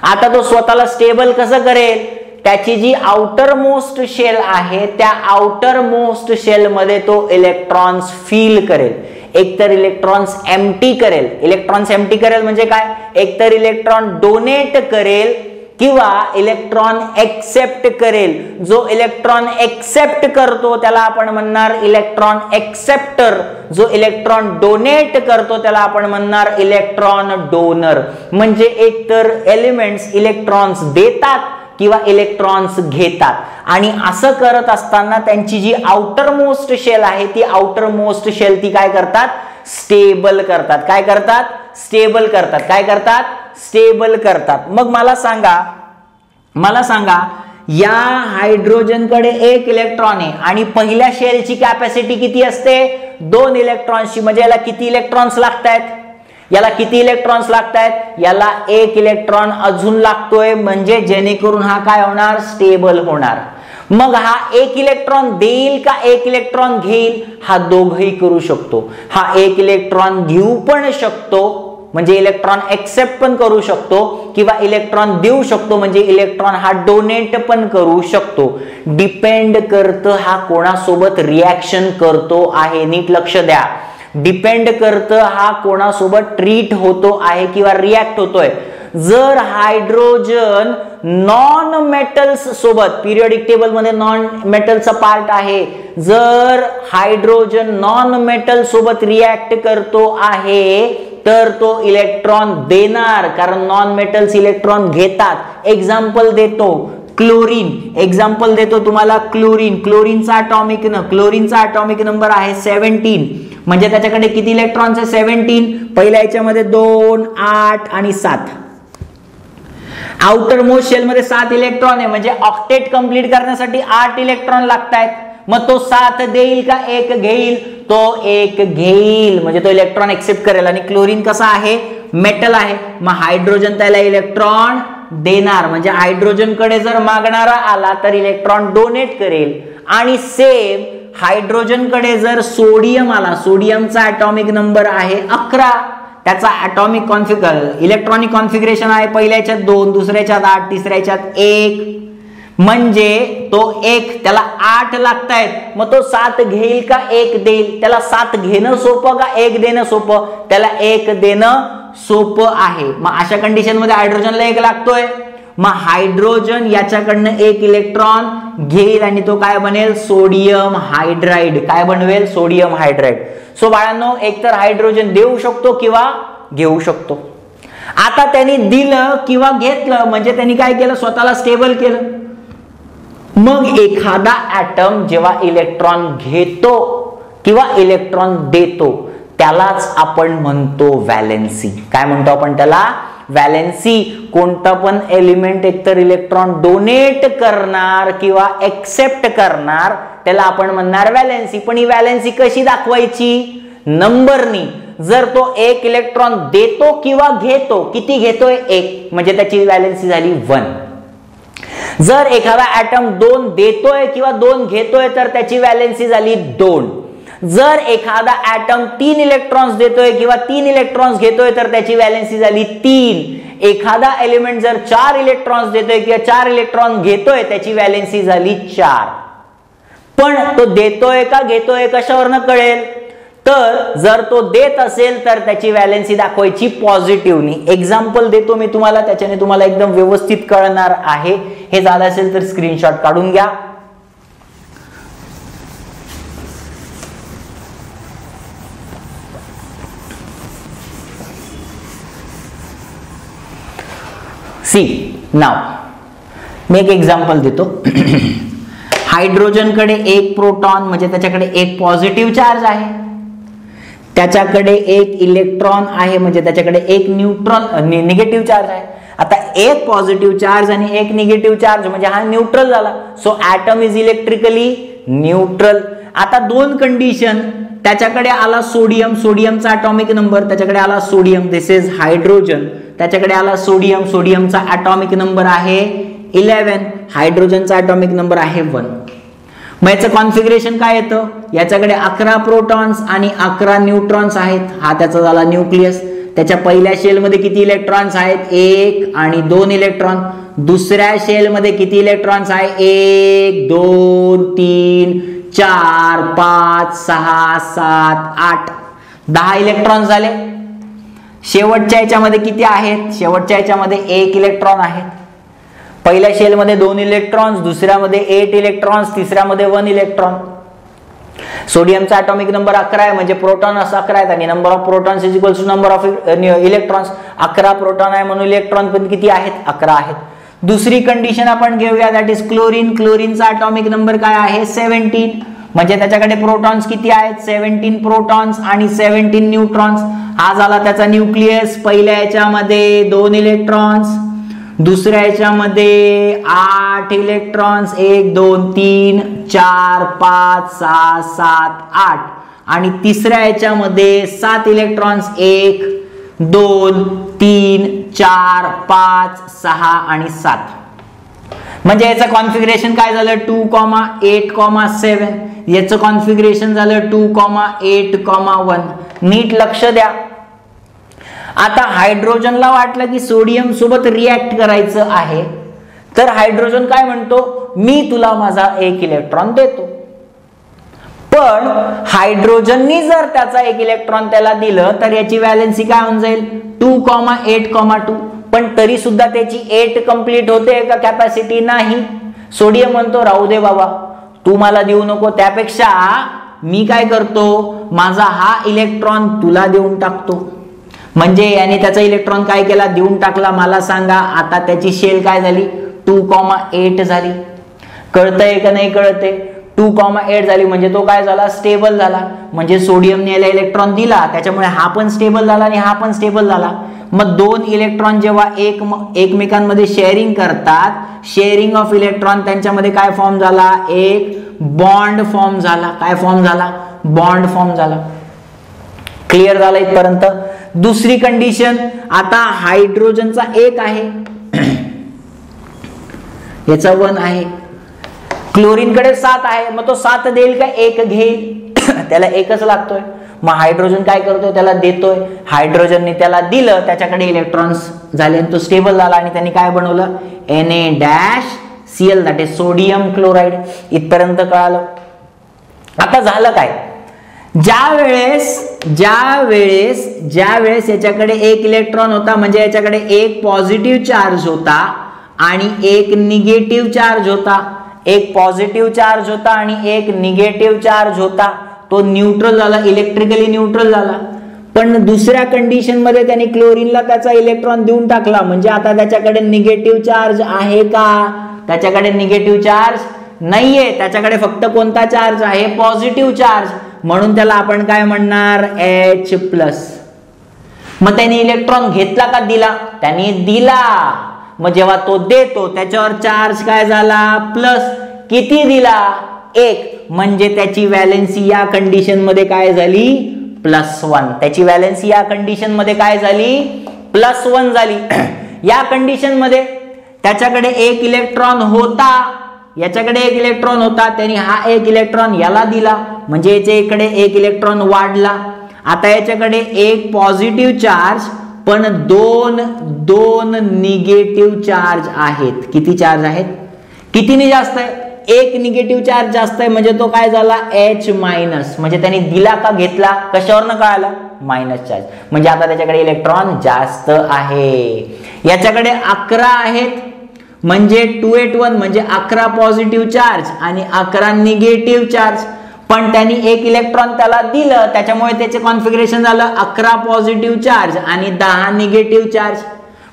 आता तो स्वतःला स्टेबल कसं करेल, त्याची जी आउटर मोस्ट शेल आहे त्या आउटर मोस्ट शेल मध्ये तो इलेक्ट्रॉन्स फील करेल. एकतर इलेक्ट्रॉन्स एम्प्टी करेल. इलेक्ट्रॉन्स एम्प्टी करेल म्हणजे काय, एकतर इलेक्ट्रॉन डोनेट करेल किंवा इलेक्ट्रॉन एक्सेप्ट करेल. जो इलेक्ट्रॉन एक्सेप्ट करतो त्याला आपण म्हणणार इलेक्ट्रॉन एक्सेप्टर. जो इलेक्ट्रॉन डोनेट करतो त्याला आपण म्हणणार इलेक्ट्रॉन डोनर. म्हणजे एकतर एलिमेंट्स इलेक्ट्रॉन्स देतात किंवा इलेक्ट्रॉन्स घेतात. आणि असं करत असताना त्यांची जी आउटर मोस्ट शेल आहे ती आउटर मोस्ट शेल ती काय करतात, स्टेबल करतात. काय करतात, स्टेबल करतात. काय करतात, स्टेबल करतात. मग मला सांगा या हायड्रोजनकडे एक इलेक्ट्रॉन आहे आणि पहिल्या शेलची कॅपॅसिटी किती असते, 2 इलेक्ट्रॉन्सची. म्हणजे याला किती इलेक्ट्रॉन्स लागतायत, याला किती इलेक्ट्रॉन्स लागतायत, याला 1 इलेक्ट्रॉन अजून लागतोय. म्हणजे जेणेकरून हा काय होणार, स्टेबल होणार. मग हा 1 इलेक्ट्रॉन देईल का 1 इलेक्ट्रॉन घेईल, हा दोघंही करू शकतो. हा 1 इलेक्ट्रॉन घेऊ पण शकतो म्हणजे इलेक्ट्रॉन एक्सेप्ट पण करू शकतो किंवा इलेक्ट्रॉन देऊ शकतो म्हणजे इलेक्ट्रॉन हा डोनेट पण करू शकतो. डिपेंड करतं हा कोणासोबत रिॲक्शन करतो आहे. नीट लक्ष द्या. डिपेंड करतं हा कोणासोबत ट्रीट होतो आहे किंवा रिॲक्ट होतोय. जर हायड्रोजन नॉन मेटल्स सोबत, पिरियडिक टेबल मध्ये नॉन मेटलचा पार्ट आहे, जर हायड्रोजन नॉन मेटल सोबत रिॲक्ट करतो आहे तर तो इलेक्ट्रॉन देणार, कारण नॉन मेटल्स इलेक्ट्रॉन घेतात. एक्झाम्पल देतो, क्लोरीन. एक्झाम्पल देतो तुम्हाला क्लोरीन. क्लोरीनचा अटॉमिक नंबर आहे 17. म्हणजे त्याच्याकडे किती इलेक्ट्रॉन्स आहे, 17. पहिल्या याच्यामध्ये 2, 8 आणि 7. आउटर मोस्ट शेल मध्ये 7 इलेक्ट्रॉन आहे म्हणजे ऑक्टेट कंप्लीट करण्यासाठी 8 इलेक्ट्रॉन लागतायत. मग तो 7 देईल का 1 घेईल, तो 1 घेईल. म्हणजे तो इलेक्ट्रॉन एक्सेप्ट करेल. आणि क्लोरीन कसा आहे, मेटल आहे. मग हायड्रोजन त्याला इलेक्ट्रॉन देणार. म्हणजे हायड्रोजन कडे जर मागणारा आला तर इलेक्ट्रॉन डोनेट करेल. आणि सेम हायड्रोजन कडे जर सोडियम आला, सोडियमचा ॲटॉमिक नंबर आहे 11. त्याचा ॲटॉमिक इलेक्ट्रॉनिक कॉन्फिगरेशन आहे पहिल्या याच्यात 2, दुसऱ्या याच्यात 8, तिसऱ्या याच्यात 1. म्हणजे तो 1, त्याला 8 लागतायत. मग तो 7 घेईल का 1 देईल. त्याला 7 घेणं सोपं का 1 देणं सोपं, त्याला 1 देणं सोपं आहे. मग अशा कंडिशन मध्ये हायड्रोजनला 1 लागतोय. मग हायड्रोजन याच्याकडनं 1 इलेक्ट्रॉन घेईल आणि तो काय बनेल, सोडियम हायड्राइड. काय बनवेल, सोडियम हायड्राइड. सो बाळांनो, एकतर हायड्रोजन देऊ शकतो किंवा घेऊ शकतो. आता त्यांनी दिलं किंवा घेतलं म्हणजे त्यांनी काय केलं, स्वतःला स्टेबल केलं. मग एखादा ॲटम जेव्हा इलेक्ट्रॉन घेतो किंवा इलेक्ट्रॉन देतो त्यालाच आपण म्हणतो व्हॅलेन्सी. काय म्हणतो आपण त्याला, व्हॅलेन्सी. कोणता पण एलिमेंट एकतर इलेक्ट्रॉन डोनेट करणार किंवा एक्सेप्ट करणार त्याला आपण म्हणणार व्हॅलेन्सी. पण ही व्हॅलेन्सी कशी दाखवायची, नंबरनी. जर तो 1 इलेक्ट्रॉन देतो किंवा घेतो, किती घेतोय 1, म्हणजे त्याची व्हॅलेन्सी झाली 1. जर एखादा ॲटम 2 देतोय किंवा 2 घेतोय तर त्याची व्हॅलेन्सी झाली 2. जर एखादा ॲटम 3 इलेक्ट्रॉन्स देतोय किंवा 3 इलेक्ट्रॉन्स घेतोय तर त्याची व्हॅलेन्सी झाली 3. एखादा एलिमेंट जर 4 इलेक्ट्रॉन्स देतोय किंवा 4 इलेक्ट्रॉन घेतोय त्याची व्हॅलेन्सी झाली 4. पण तो देतोय का घेतोय कशावरनं कळेल, तर जर तो देत असेल तर त्याची व्हॅलेन्सी दाखवायची पॉझिटिव्हनी. एक्झाम्पल देतो मी तुम्हाला, त्याच्याने तुम्हाला एकदम व्यवस्थित कळणार आहे. हे झालं असेल तर स्क्रीनशॉट काढून घ्या. सी नाव मी एक एक्झाम्पल देतो. हायड्रोजनकडे 1 प्रोटॉन म्हणजे त्याच्याकडे 1 पॉझिटिव्ह चार्ज आहे. त्याच्याकडे 1 इलेक्ट्रॉन आहे म्हणजे त्याच्याकडे 1 निगेटिव्ह चार्ज आहे. आता 1 पॉझिटिव्ह चार्ज आणि 1 निगेटिव्ह चार्ज म्हणजे हा न्यूट्रल झाला. So atom is electrically neutral. आता 2 कंडिशन, त्याच्याकडे आला सोडियम, सोडियमचा ॲटॉमिक नंबर, त्याच्याकडे आला सोडियम, दिस इज हायड्रोजन. त्याच्याकडे आला सोडियम, सोडियमचा ॲटॉमिक नंबर आहे 11, हायड्रोजनचा ॲटॉमिक नंबर आहे 1. मग याचं कॉन्फिगरेशन काय येतं, याच्याकडे 11 प्रोटॉन्स आणि 11 न्यूट्रॉन्स आहेत. हा त्याचा झाला न्यूक्लियस. त्याच्या पहिल्या शेलमध्ये किती इलेक्ट्रॉन्स आहेत, 1 आणि 2 इलेक्ट्रॉन. दुसऱ्या शेलमध्ये किती इलेक्ट्रॉन्स आहे, 1, 2, 3, 4, 5, 6, 7, 8, 10 इलेक्ट्रॉन झाले. शेवटच्या याच्यामध्ये किती आहेत, शेवटच्या याच्यामध्ये 1 इलेक्ट्रॉन आहे. पहिल्या शेलमध्ये 2 इलेक्ट्रॉन्स, दुसऱ्यामध्ये 8 इलेक्ट्रॉन्स, तिसऱ्यामध्ये 1 इलेक्ट्रॉन. सोडियमचा ॲटॉमिक नंबर 11 आहे म्हणजे प्रोटॉन 11 आहेत आणि number of protons is equals to number of electrons. 11 proton आहे म्हणून इलेक्ट्रॉन पण किती आहेत, 11 आहेत. दुसरी कंडिशन आपण घेऊया, दॅट इज क्लोरीन. क्लोरीनचा ॲटॉमिक नंबर काय आहे 17, म्हणजे त्याच्याकडे प्रोटॉन्स किती आहेत 17 प्रोटॉन्स आणि 17 न्यूट्रॉन्स. हा झाला त्याचा न्यूक्लियस. पहिल्या याच्यामध्ये 2 इलेक्ट्रॉन्स, दुसऱ्या याच्यामध्ये 8 इलेक्ट्रॉन्स, 1 2 3 4 5 6 7 8 आणि तिसऱ्या याच्यामध्ये 7 इलेक्ट्रॉन्स, 1 2 3 4 5 6 आणि 7. म्हणजे याचं कॉन्फिगरेशन काय झालं 2,8,7. याचं कॉन्फिगरेशन झालं 2,8,1. नीट लक्ष द्या. आता हायड्रोजनला वाटलं की सोडियम सोबत रिॲक्ट करायचं आहे, तर हायड्रोजन काय म्हणतो, मी तुला माझा 1 इलेक्ट्रॉन देतो. पण हायड्रोजननी जर त्याचा 1 इलेक्ट्रॉन त्याला दिलं तर याची व्हॅलेन्सी काय होऊन जाईल 2,8,2. पण तरी सुद्धा त्याची 8 कंप्लीट होते का कॅपॅसिटी नाही. सोडियम म्हणतो राहू दे बाबा, तू मला देऊ नको, त्यापेक्षा मी काय करतो, माझा हा इलेक्ट्रॉन तुला देऊन टाकतो. म्हणजे याने त्याचा इलेक्ट्रॉन काय केला, देऊन टाकला. मला सांगा आता त्याची शेल काय झाली 2,8 झाली. कळतंय का नाही कळते, 2,8 झाली म्हणजे तो काय झाला स्टेबल झाला. म्हणजे सोडियमने याला इलेक्ट्रॉन दिला त्याच्यामुळे हा पण स्टेबल झाला आणि हा पण स्टेबल झाला. मग 2 इलेक्ट्रॉन जेव्हा एकमेकांमध्ये शेअरिंग करतात, शेअरिंग ऑफ इलेक्ट्रॉन, त्यांच्यामध्ये काय फॉर्म झाला, एक बॉन्ड फॉर्म झाला. काय फॉर्म झाला, बॉन्ड फॉर्म झाला. क्लिअर झाला इथपर्यंत. दुसरी कंडिशन, आता हायड्रोजनचा 1 आहे, याचा 1 आहे, क्लोरीनकडे 7 आहे, मग तो 7 देईल का 1 घेईल, त्याला 1च लागतोय. मग हायड्रोजन काय करतोय, त्याला देतोय. हायड्रोजनने त्याला दिलं, त्याच्याकडे इलेक्ट्रॉन्स झाले आणि तो स्टेबल झाला आणि त्यांनी काय बनवलं Na-Cl, that is sodium chloride. इथपर्यंत कळालं. आता झालं काय, ज्या वेळेस याच्याकडे 1 इलेक्ट्रॉन होता, म्हणजे याच्याकडे 1 पॉझिटिव्ह चार्ज होता आणि 1 निगेटिव्ह चार्ज होता. 1 पॉझिटिव्ह चार्ज होता आणि 1 निगेटिव्ह चार्ज होता. तो न्यूट्रल झाला, इलेक्ट्रिकली न्यूट्रल झाला. पण दुसऱ्या कंडिशन मध्ये त्यांनी क्लोरीनला त्याचा इलेक्ट्रॉन देऊन टाकला, म्हणजे आता त्याच्याकडे निगेटिव्ह चार्ज आहे का, त्याच्याकडे निगेटिव्ह चार्ज नाहीये. त्याच्याकडे फक्त कोणता चार्ज आहे, पॉझिटिव्ह चार्ज. म्हणून त्याला आपण काय म्हणणार H+. मग त्याने इलेक्ट्रॉन घेतला का दिला, त्याने दिला. मग जेव्हा तो देतो त्याच्यावर चार्ज काय झाला प्लस. किती दिला 1, म्हणजे त्याची व्हॅलेन्सी या कंडिशन मध्ये काय झाली +1. त्याची व्हॅलेन्सी या कंडिशन मध्ये काय झाली +1 झाली. या कंडिशन मध्ये त्याच्याकडे 1 इलेक्ट्रॉन होता, याच्याकडे 1 इलेक्ट्रॉन होता, त्यांनी हा 1 इलेक्ट्रॉन याला दिला, म्हणजे याच्याकडे 1 इलेक्ट्रॉन वाढला. आता याच्याकडे 1 पॉझिटिव्ह चार्ज पण 2 निगेटिव्ह चार्ज आहेत. किती चार्ज आहेत, कितीने जास्त आहे, 1 निगेटिव्ह चार्ज जास्त आहे, म्हणजे तो काय झाला H-, म्हणजे त्यांनी दिला का घेतला, कशावरनं कळालं मायनस चार्ज. म्हणजे आता त्याच्याकडे इलेक्ट्रॉन जास्त आहे. याच्याकडे 11 आहेत, म्हणजे 281, म्हणजे 11 पॉझिटिव्ह चार्ज आणि 11 निगेटिव्ह चार्ज. पण त्यांनी 1 इलेक्ट्रॉन त्याला दिलं, त्याच्यामुळे त्याचे कॉन्फिगरेशन झालं 11 पॉझिटिव्ह चार्ज आणि 10 निगेटिव्ह चार्ज.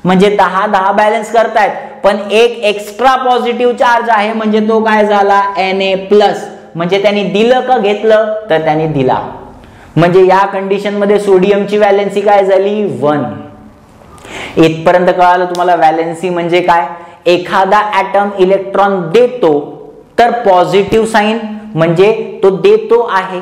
म्हणजे 10-10 बॅलन्स करतायत, पण 1 एक्स्ट्रा पॉझिटिव्ह चार्ज आहे, म्हणजे तो काय झाला Na+. म्हणजे त्यांनी दिलं का घेतलं, तर त्यांनी दिला. म्हणजे या कंडिशन मध्ये सोडियमची व्हॅलेन्सी काय झाली 1. इथपर्यंत कळालं तुम्हाला व्हॅलेन्सी म्हणजे काय. एखादा ऍटम इलेक्ट्रॉन देतो तर पॉझिटिव्ह साइन, म्हणजे तो देतो आहे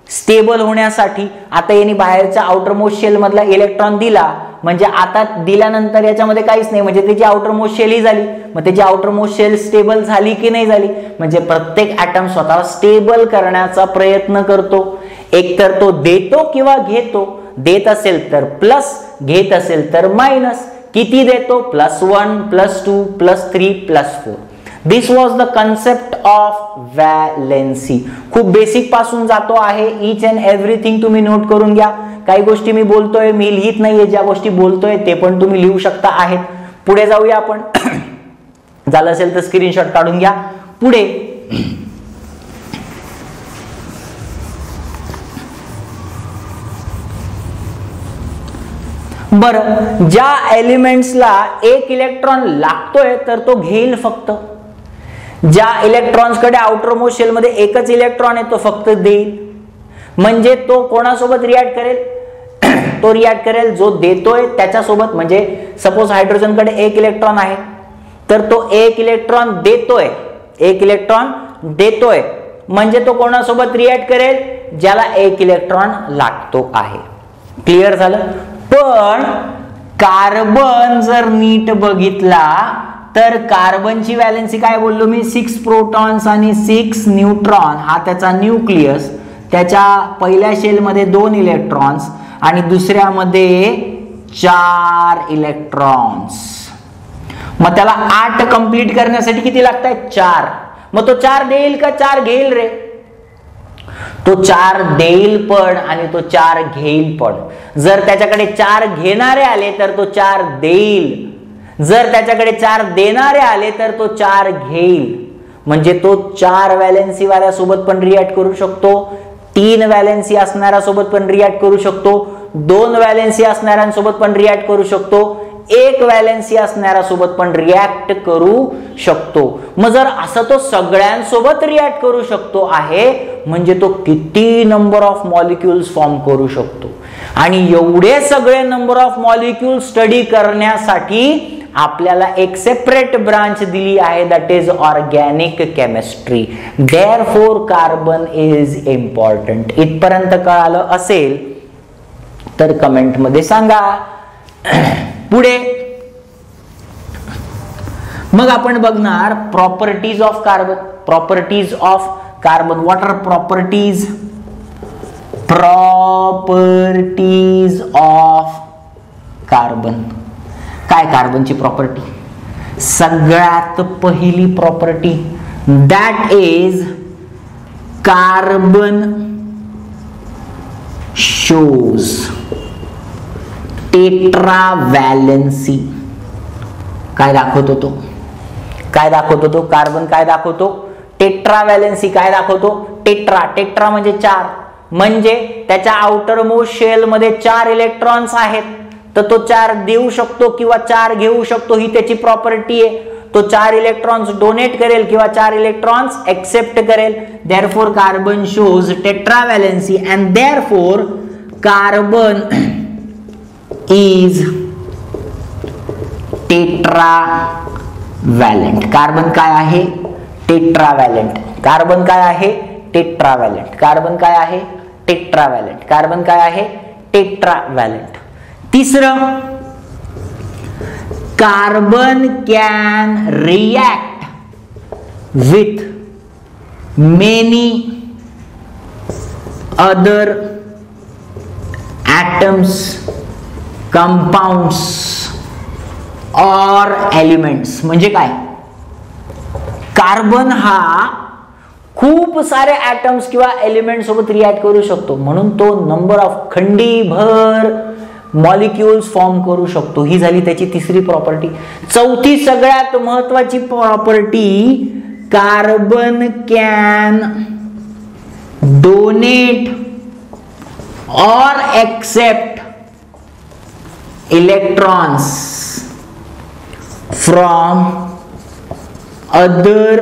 स्टेबल होण्यासाठी. आता यांनी बाहेरच्या आउटर मोस्ट शेल मधला इलेक्ट्रॉन दिला, म्हणजे आता दिल्यानंतर याच्यामध्ये काहीच नाही, म्हणजे त्याची आउटर मोस्ट शेल ही झाली. मग त्याची आउटर मोस्ट शेल स्टेबल झाली की नाही झाली, म्हणजे प्रत्येक ऍटम स्वतःला स्टेबल करण्याचा प्रयत्न करतो. एक तर तो देतो किंवा घेतो. देत असेल तर प्लस, घेत असेल तर मायनस. किती देतो +1, +2, +3, +4. दिस was the concept of valency. खूप बेसिक पासून जातो आहे. ईच अँड एव्हरीथिंग तुम्ही नोट करून घ्या. काही गोष्टी मी बोलतोय मी लिहित नाहीये, ज्या गोष्टी बोलतोय ते पण तुम्ही लिहू शकता आहेत. पुढे जाऊया आपण. झालं असेल तर स्क्रीनशॉट काढून घ्या. पुढे बरं, ज्या एलिमेंट्सला एक इलेक्ट्रॉन लागतोय तर तो घेईल फक्त, ज्या इलेक्ट्रॉन्स कडे आउटर मोस्ट शेल मध्ये एकच इलेक्ट्रॉन आहे तो फक्त देईल. म्हणजे तो कोणासोबत रिॲक्ट करेल, तो रिॲक्ट करेल जो देतोय त्याच्यासोबत. म्हणजे सपोज हायड्रोजन कडे एक इलेक्ट्रॉन आहे तर तो एक इलेक्ट्रॉन देतोय, एक इलेक्ट्रॉन देतोय म्हणजे तो कोणासोबत रिॲक्ट करेल, ज्याला एक इलेक्ट्रॉन लागतो आहे. क्लिअर झालं. पण कार्बन जर नीट बघितला तर कार्बनची व्हॅलेन्सी काय बोललो मी, 6 प्रोटॉन्स आणि 6 न्यूट्रॉन. हा त्याचा न्यूक्लियस. त्याच्या पहिल्या शेल मध्ये 2 इलेक्ट्रॉन्स आणि दुसऱ्यामध्ये 4 इलेक्ट्रॉन्स. मग त्याला 8 कंप्लीट करण्यासाठी किती लागतात, 4. मग तो 4 देईल का 4 घेईल रे, तो 4 देईल पण आणि तो 4 घेईल पण. जर त्याच्याकडे 4 घेणारे आले तर तो 4 देईल, जर त्याच्याकडे 4 देणारे आले तर तो 4 घेईल. म्हणजे तो 4 व्हॅलेन्सी वाल्यासोबत पण रिॲक्ट करू शकतो, 3 व्हॅलेन्सी असणाऱ्या सोबत पण रिॲक्ट करू शकतो, 2 व्हॅलेन्सी असणाऱ्यांसोबत पण रिॲक्ट करू शकतो, 1 व्हॅलेन्सी असणाऱ्यासोबत पण रिॲक्ट करू शकतो. मग जर असं तो सगळ्यांसोबत रिॲक्ट करू शकतो आहे म्हणजे तो किती नंबर ऑफ मॉलिक्युल्स फॉर्म करू शकतो. आणि एवढे सगळे नंबर ऑफ मॉलिक्युल स्टडी करण्यासाठी आपल्याला एक सेपरेट ब्रांच दिली आहे, that is organic chemistry. Therefore carbon is important. इथपर्यंत कळालं असेल तर कमेंट मध्ये सांगा. पुढे मग आपण बघणार properties of carbon. Properties of carbon. What are properties, properties of carbon. काय कार्बनची प्रॉपर्टी, सगळ्यात पहिली property that is carbon shows tetravalency. काय दाखवतो तो, काय दाखवतो तो, कार्बन काय दाखवतो, टेट्राव्हॅलेन्सी. काय दाखवतो, टेट्रा. टेट्रा म्हणजे 4. म्हणजे त्याच्या आउटर मोस्ट शेल मध्ये 4 इलेक्ट्रॉन्स आहेत तर तो 4 देऊ शकतो किंवा 4 घेऊ शकतो, ही त्याची प्रॉपर्टी आहे. तो 4 इलेक्ट्रॉन्स डोनेट करेल किंवा 4 इलेक्ट्रॉन्स एक्सेप्ट करेल. Therefore carbon shows tetravalency and therefore carbon is tetravalent. Carbon काय आहे, टेट्राव्हॅलेंट. कार्बन काय आहे, टेट्राव्हॅलेंट. कार्बन काय आहे, टेट्राव्हॅलेंट. कार्बन काय आहे, टेट्राव्हॅलेंट. तिसरं, carbon can react with many other atoms, compounds or elements. म्हणजे काय, कार्बन हा खूप सारे ऍटम्स किंवा एलिमेंट सोबत रिॲक्ट करू शकतो, म्हणून तो नंबर ऑफ खंडीभर मॉलिक्युल्स फॉर्म करू शकतो. ही झाली त्याची तिसरी प्रॉपर्टी. चौथी सगळ्यात महत्वाची property, carbon can donate or accept electrons from other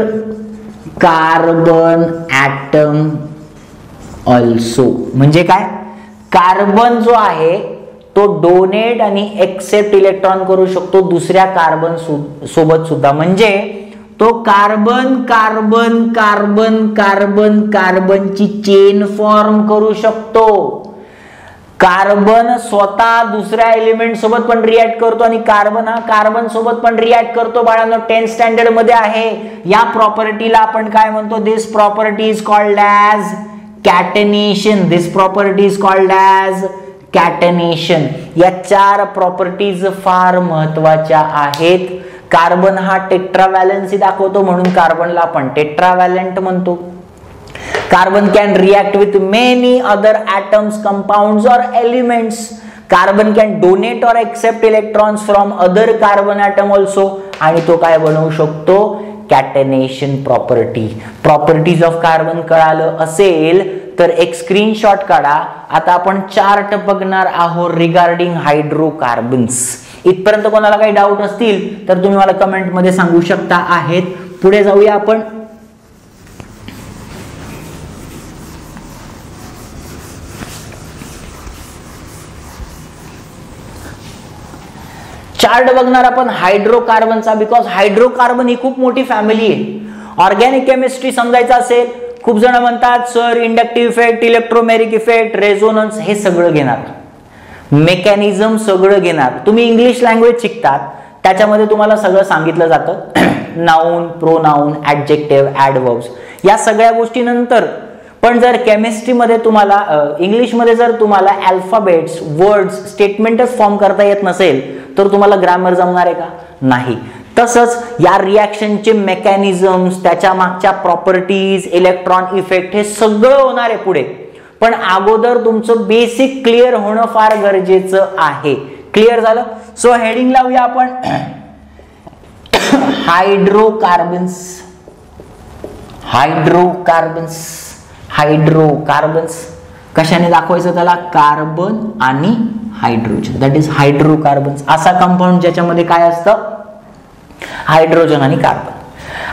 carbon atom also. म्हणजे काय, कार्बन जो आहे तो डोनेट आणि एक्सेप्ट इलेक्ट्रॉन करू शकतो दुसऱ्या कार्बन सोबत सुद्धा. म्हणजे तो कार्बन कार्बन कार्बन कार्बन कार्बनची चेन फॉर्म करू शकतो. कार्बन स्वतः दुसऱ्या एलिमेंट सोबत पण रिॲक्ट करतो आणि कार्बन हा कार्बन सोबत पण रिॲक्ट करतो. बाळांनो 10th स्टँडर्ड मध्ये आहे. या प्रॉपर्टीला आपण काय म्हणतो, this property is called as catenation. This property is called as catenation. या 4 प्रॉपर्टीज फार महत्वाच्या आहेत. कार्बन हा टेट्राव्हॅलेन्सी दाखवतो म्हणून कार्बनला आपण टेट्राव्हॅलेंट म्हणतो. Carbon can react with many other atoms, compounds or elements. Carbon can donate or accept electrons from other carbon atom also. आणि तो काय बनवू शकतो, कॅटेनेशन प्रॉपर्टी. प्रॉपर्टीज ऑफ कार्बन कळालं असेल तर एक स्क्रीनशॉट काढा. आता आपण चार्ट बघणार आहोत रिगार्डिंग हायड्रोकार्बन्स. इथपर्यंत कोणाला काही डाऊट असतील तर तुम्ही मला कमेंट मध्ये सांगू शकता आहेत. पुढे जाऊया आपण. चार्ट बघणार आपण हायड्रोकार्बनचा, बिकॉज हायड्रोकार्बन ही खूप मोठी फॅमिली आहे. ऑर्गॅनिक केमिस्ट्री समजायचं असेल, खूप जण म्हणतात sir inductive effect, electromagnetic effect, resonance हे सगळं घेणार, मेकॅनिझम सगळं घेणार. तुम्ही इंग्लिश लँग्वेज शिकतात त्याच्यामध्ये तुम्हाला सगळं सांगितलं जातं. नाऊन, प्रोनाऊन, ऍडजेक्टिव्ह, ऍडवर्ब्स या सगळ्या गोष्टी नंतर. पण जर केमिस्ट्रीमध्ये तुम्हाला इंग्लिशमध्ये जर तुम्हाला अल्फाबेट्स, वर्ड्स, स्टेटमेंटच फॉर्म करता येत नसेल तर तुम्हाला ग्रामर जमणार आहे का? नाही. तसंच या रिॲक्शनचे मेकॅनिझम्स, त्याच्या मागच्या प्रॉपर्टीज, इलेक्ट्रॉन इफेक्ट हे सगळं होणार आहे पुढे. पण अगोदर तुमचं बेसिक क्लिअर होणं फार गरजेचं आहे. क्लिअर झालं? सो हेडिंग लावूया आपण हायड्रोकार्बन्स. हायड्रोकार्बन्स, हायड्रोकार्बन्स कशाने दाखवायचं त्याला? कार्बन आणि हायड्रोजन, दॅट इज हायड्रोकार्बन्स. असा कंपाऊंड ज्याच्यामध्ये काय असतं? हायड्रोजन आणि कार्बन.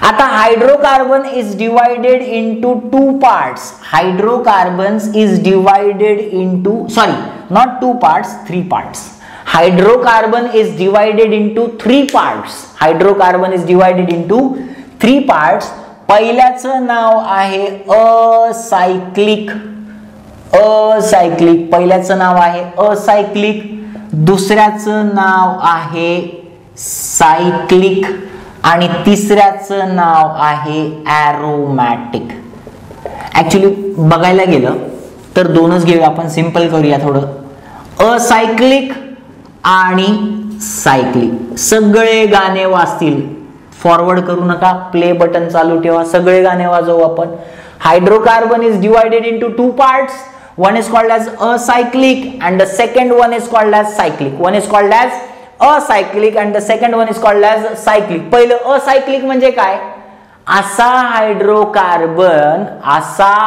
आता hydrocarbon is divided into two parts. Hydrocarbons is divided into, sorry not two parts, three parts. Hydrocarbon is divided into three parts. Hydrocarbon is divided into three parts. पहिल्याचं नाव आहे असायक्लिक. असायक्लिक पहिल्याचं नाव आहे असायक्लिक. दुसऱ्याचं नाव आहे सायक्लिक आणि तिसऱ्याचं नाव आहे ॲरोमॅटिक. ऍक्च्युली बघायला गेलं तर दोनच घेऊया आपण, सिंपल करूया थोडं. असायक्लिक आणि सायक्लिक. सगळे गाणे वाजतील, फॉरवर्ड करू नका, प्ले बटन चालू ठेवा, सगळे गाणे वाजवू आपण. Hydrocarbon is divided into two parts. One is called as acyclic and the second one is called as cyclic. One is called as acyclic and the second one is called as cyclic. पहिलं असायक्लिक म्हणजे काय? असा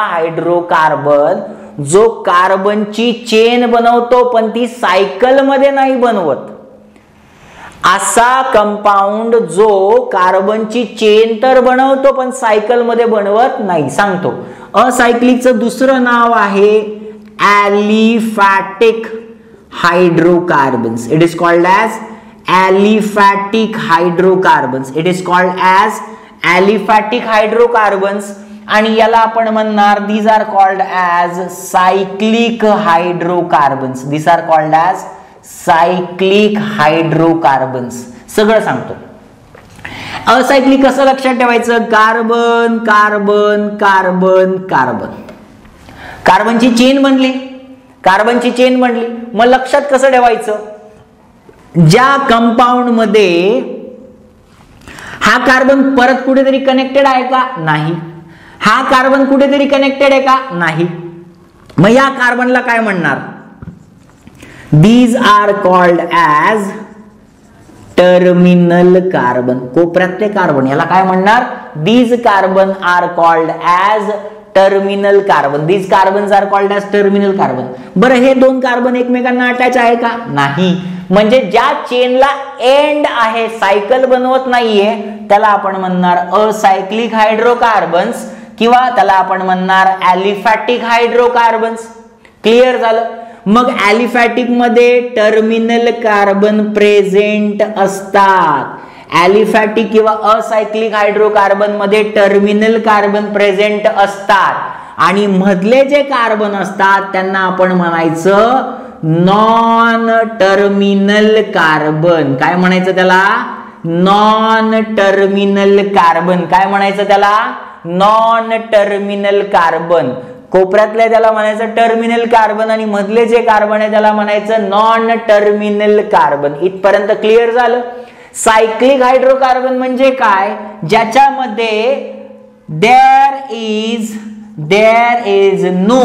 hydrocarbon जो कार्बनची chain बनवतो पण ती cycle मध्ये नाही बनवत. असा कंपाऊंड जो कार्बनची चेन तर बनवतो पण सायकल मध्ये बनवत नाही. सांगतो, असायक्लिकचं दुसरं नाव आहे aliphatic hydrocarbons. It is called as aliphatic hydrocarbons. It is called as aliphatic hydrocarbons. आणि याला आपण म्हणणार, these are called as cyclic hydrocarbons. These are called as cyclic hydrocarbons. सगळं सांगतो. असायक्लिक कसं लक्षात ठेवायचं? Carbon carbon carbon carbon. कार्बनची चेन बनली, कार्बनची चेन बनली. मग लक्षात कसं ठेवायचं? ज्या कंपाऊंड मध्ये हा कार्बन परत कुठेतरी कनेक्टेड आहे का? नाही. हा कार्बन कुठेतरी कनेक्टेड आहे का? नाही. मग या कार्बनला काय म्हणणार? These are called as terminal carbon. कोपऱ्यातले कार्बन याला काय म्हणणार? These carbon are called as terminal carbon. These carbons are called as terminal carbon. बरं, हे दोन कार्बन एकमेकांना अटॅच आहे का? नाही. म्हणजे ज्या चेनला एंड आहे, सायकल बनवत नाहीये, त्याला आपण म्हणणार असायक्लिक हायड्रोकार्बन्स किंवा त्याला आपण म्हणणार ॲलिफॅटिक हायड्रोकार्बन्स. क्लिअर झालं? मग ॲलिफॅटिक मध्ये टर्मिनल कार्बन प्रेझेंट असतात. ॲलिफॅटिक किंवा असायक्लिक हायड्रोकार्बन मध्ये टर्मिनल कार्बन प्रेझेंट असतात आणि मधले जे कार्बन असतात त्यांना आपण म्हणायचं नॉन टर्मिनल कार्बन. काय म्हणायचं त्याला? Non terminal carbon. काय म्हणायचं त्याला? Non terminal carbon. कोपऱ्यातल्या त्याला म्हणायचं टर्मिनल कार्बन आणि मधले जे कार्बन आहे त्याला म्हणायचं नॉन टर्मिनल कार्बन. इथपर्यंत क्लिअर झालं? सायक्लिक हायड्रोकार्बन म्हणजे काय? ज्याच्यामध्ये there is no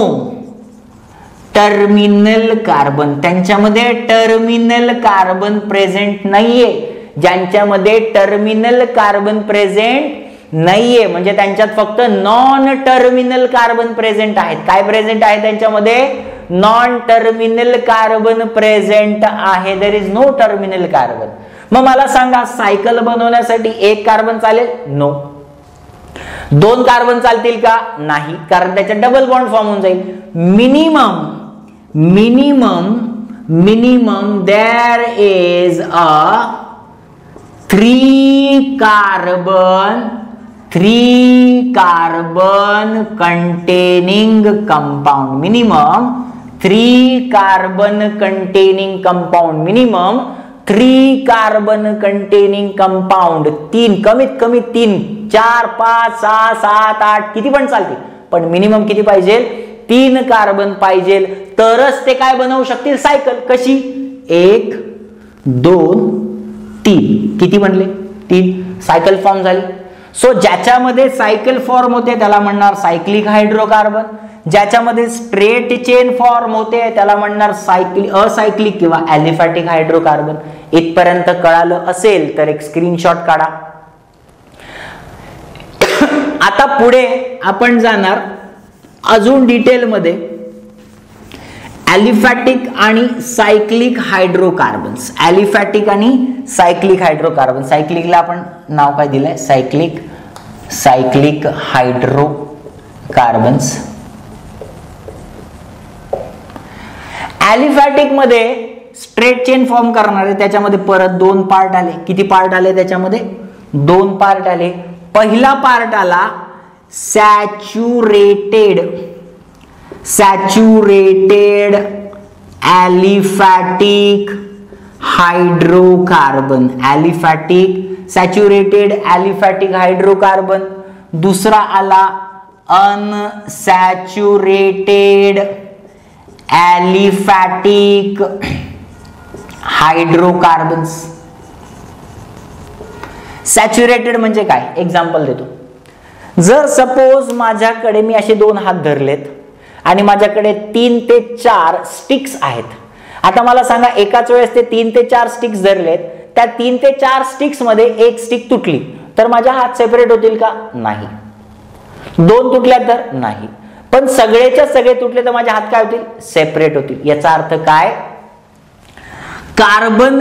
terminal carbon. त्यांच्यामध्ये टर्मिनल कार्बन प्रेझेंट नाहीये. ज्यांच्यामध्ये टर्मिनल कार्बन प्रेझेंट नाहीये, म्हणजे त्यांच्यात फक्त नॉन टर्मिनल कार्बन प्रेझेंट आहेत. काय प्रेझेंट आहे त्यांच्यामध्ये? नॉन टर्मिनल कार्बन प्रेझेंट आहे. There is no terminal carbon. मग मला सांगा, सायकल बनवण्यासाठी एक कार्बन चालेल? नो. दोन कार्बन चालतील का? नाही, कारण त्याच्यात डबल बॉन्ड फॉर्म होऊन जाईल. Minimum there is a 3 carbon containing compound. Minimum 3 carbon containing compound. Minimum 3 carbon containing compound. 3, कमीत कमी 3, 4, 5, 6, 7, 8 किती पण चालतील, पण मिनिमम किती पाहिजे? 3 कार्बन पाहिजे, तरच ते काय बनवू शकतील? सायकल. कशी? 1, 2, 3. किती बनले? 3. सायकल फॉर्म झाली. सो ज्याच्यामध्ये सायकल फॉर्म होते त्याला म्हणणार सायक्लिक हायड्रोकार्बन. ज्याच्यामध्ये स्ट्रेट चेन फॉर्म होते त्याला म्हणणार असायक्लिक किंवा ॲलिफॅटिक हायड्रोकार्बन. इथपर्यंत कळालं असेल तर एक स्क्रीनशॉट काढा. आता पुढे आपण जाणार अजून डिटेलमध्ये ॲलिफॅटिक आणि सायक्लिक हायड्रोकार्बन्स. ॲलिफॅटिक आणि सायक्लिक हायड्रोकार्बन. सायक्लिकला आपण नाव काय दिलंय? Cyclic hydrocarbons. ॲलिफॅटिक मध्ये स्ट्रेट चेन फॉर्म करणारे त्याच्यामध्ये परत 2 पार्ट आले. किती पार्ट आले त्याच्यामध्ये? 2 पार्ट आले. पहिला पार्ट आला saturated aliphatic hydrocarbon. Saturated aliphatic hydrocarbon. दुसरा आला अनसॅच्युरेटेड ॲलिफॅटिक हायड्रोकार्बन्स. सॅच्युरेटेड म्हणजे काय? एक्झाम्पल देतो. जर सपोज माझ्याकडे मी असे 2 हात धरलेत आणि माझ्याकडे 3 ते 4 स्टिक्स आहेत. आता मला सांगा, एकाच वेळेस ते 3 ते 4 स्टिक्स धरलेत, त्या 3 ते 4 स्टिक्स मध्ये एक स्टिक तुटली तर माझ्या हात सेपरेट होतील का? नाही. 2 तुटल्या तर नाही. पण सगळेच्या सगळे तुटले तर माझे हात काय होतील? सेपरेट होतील. याचा अर्थ काय? कार्बन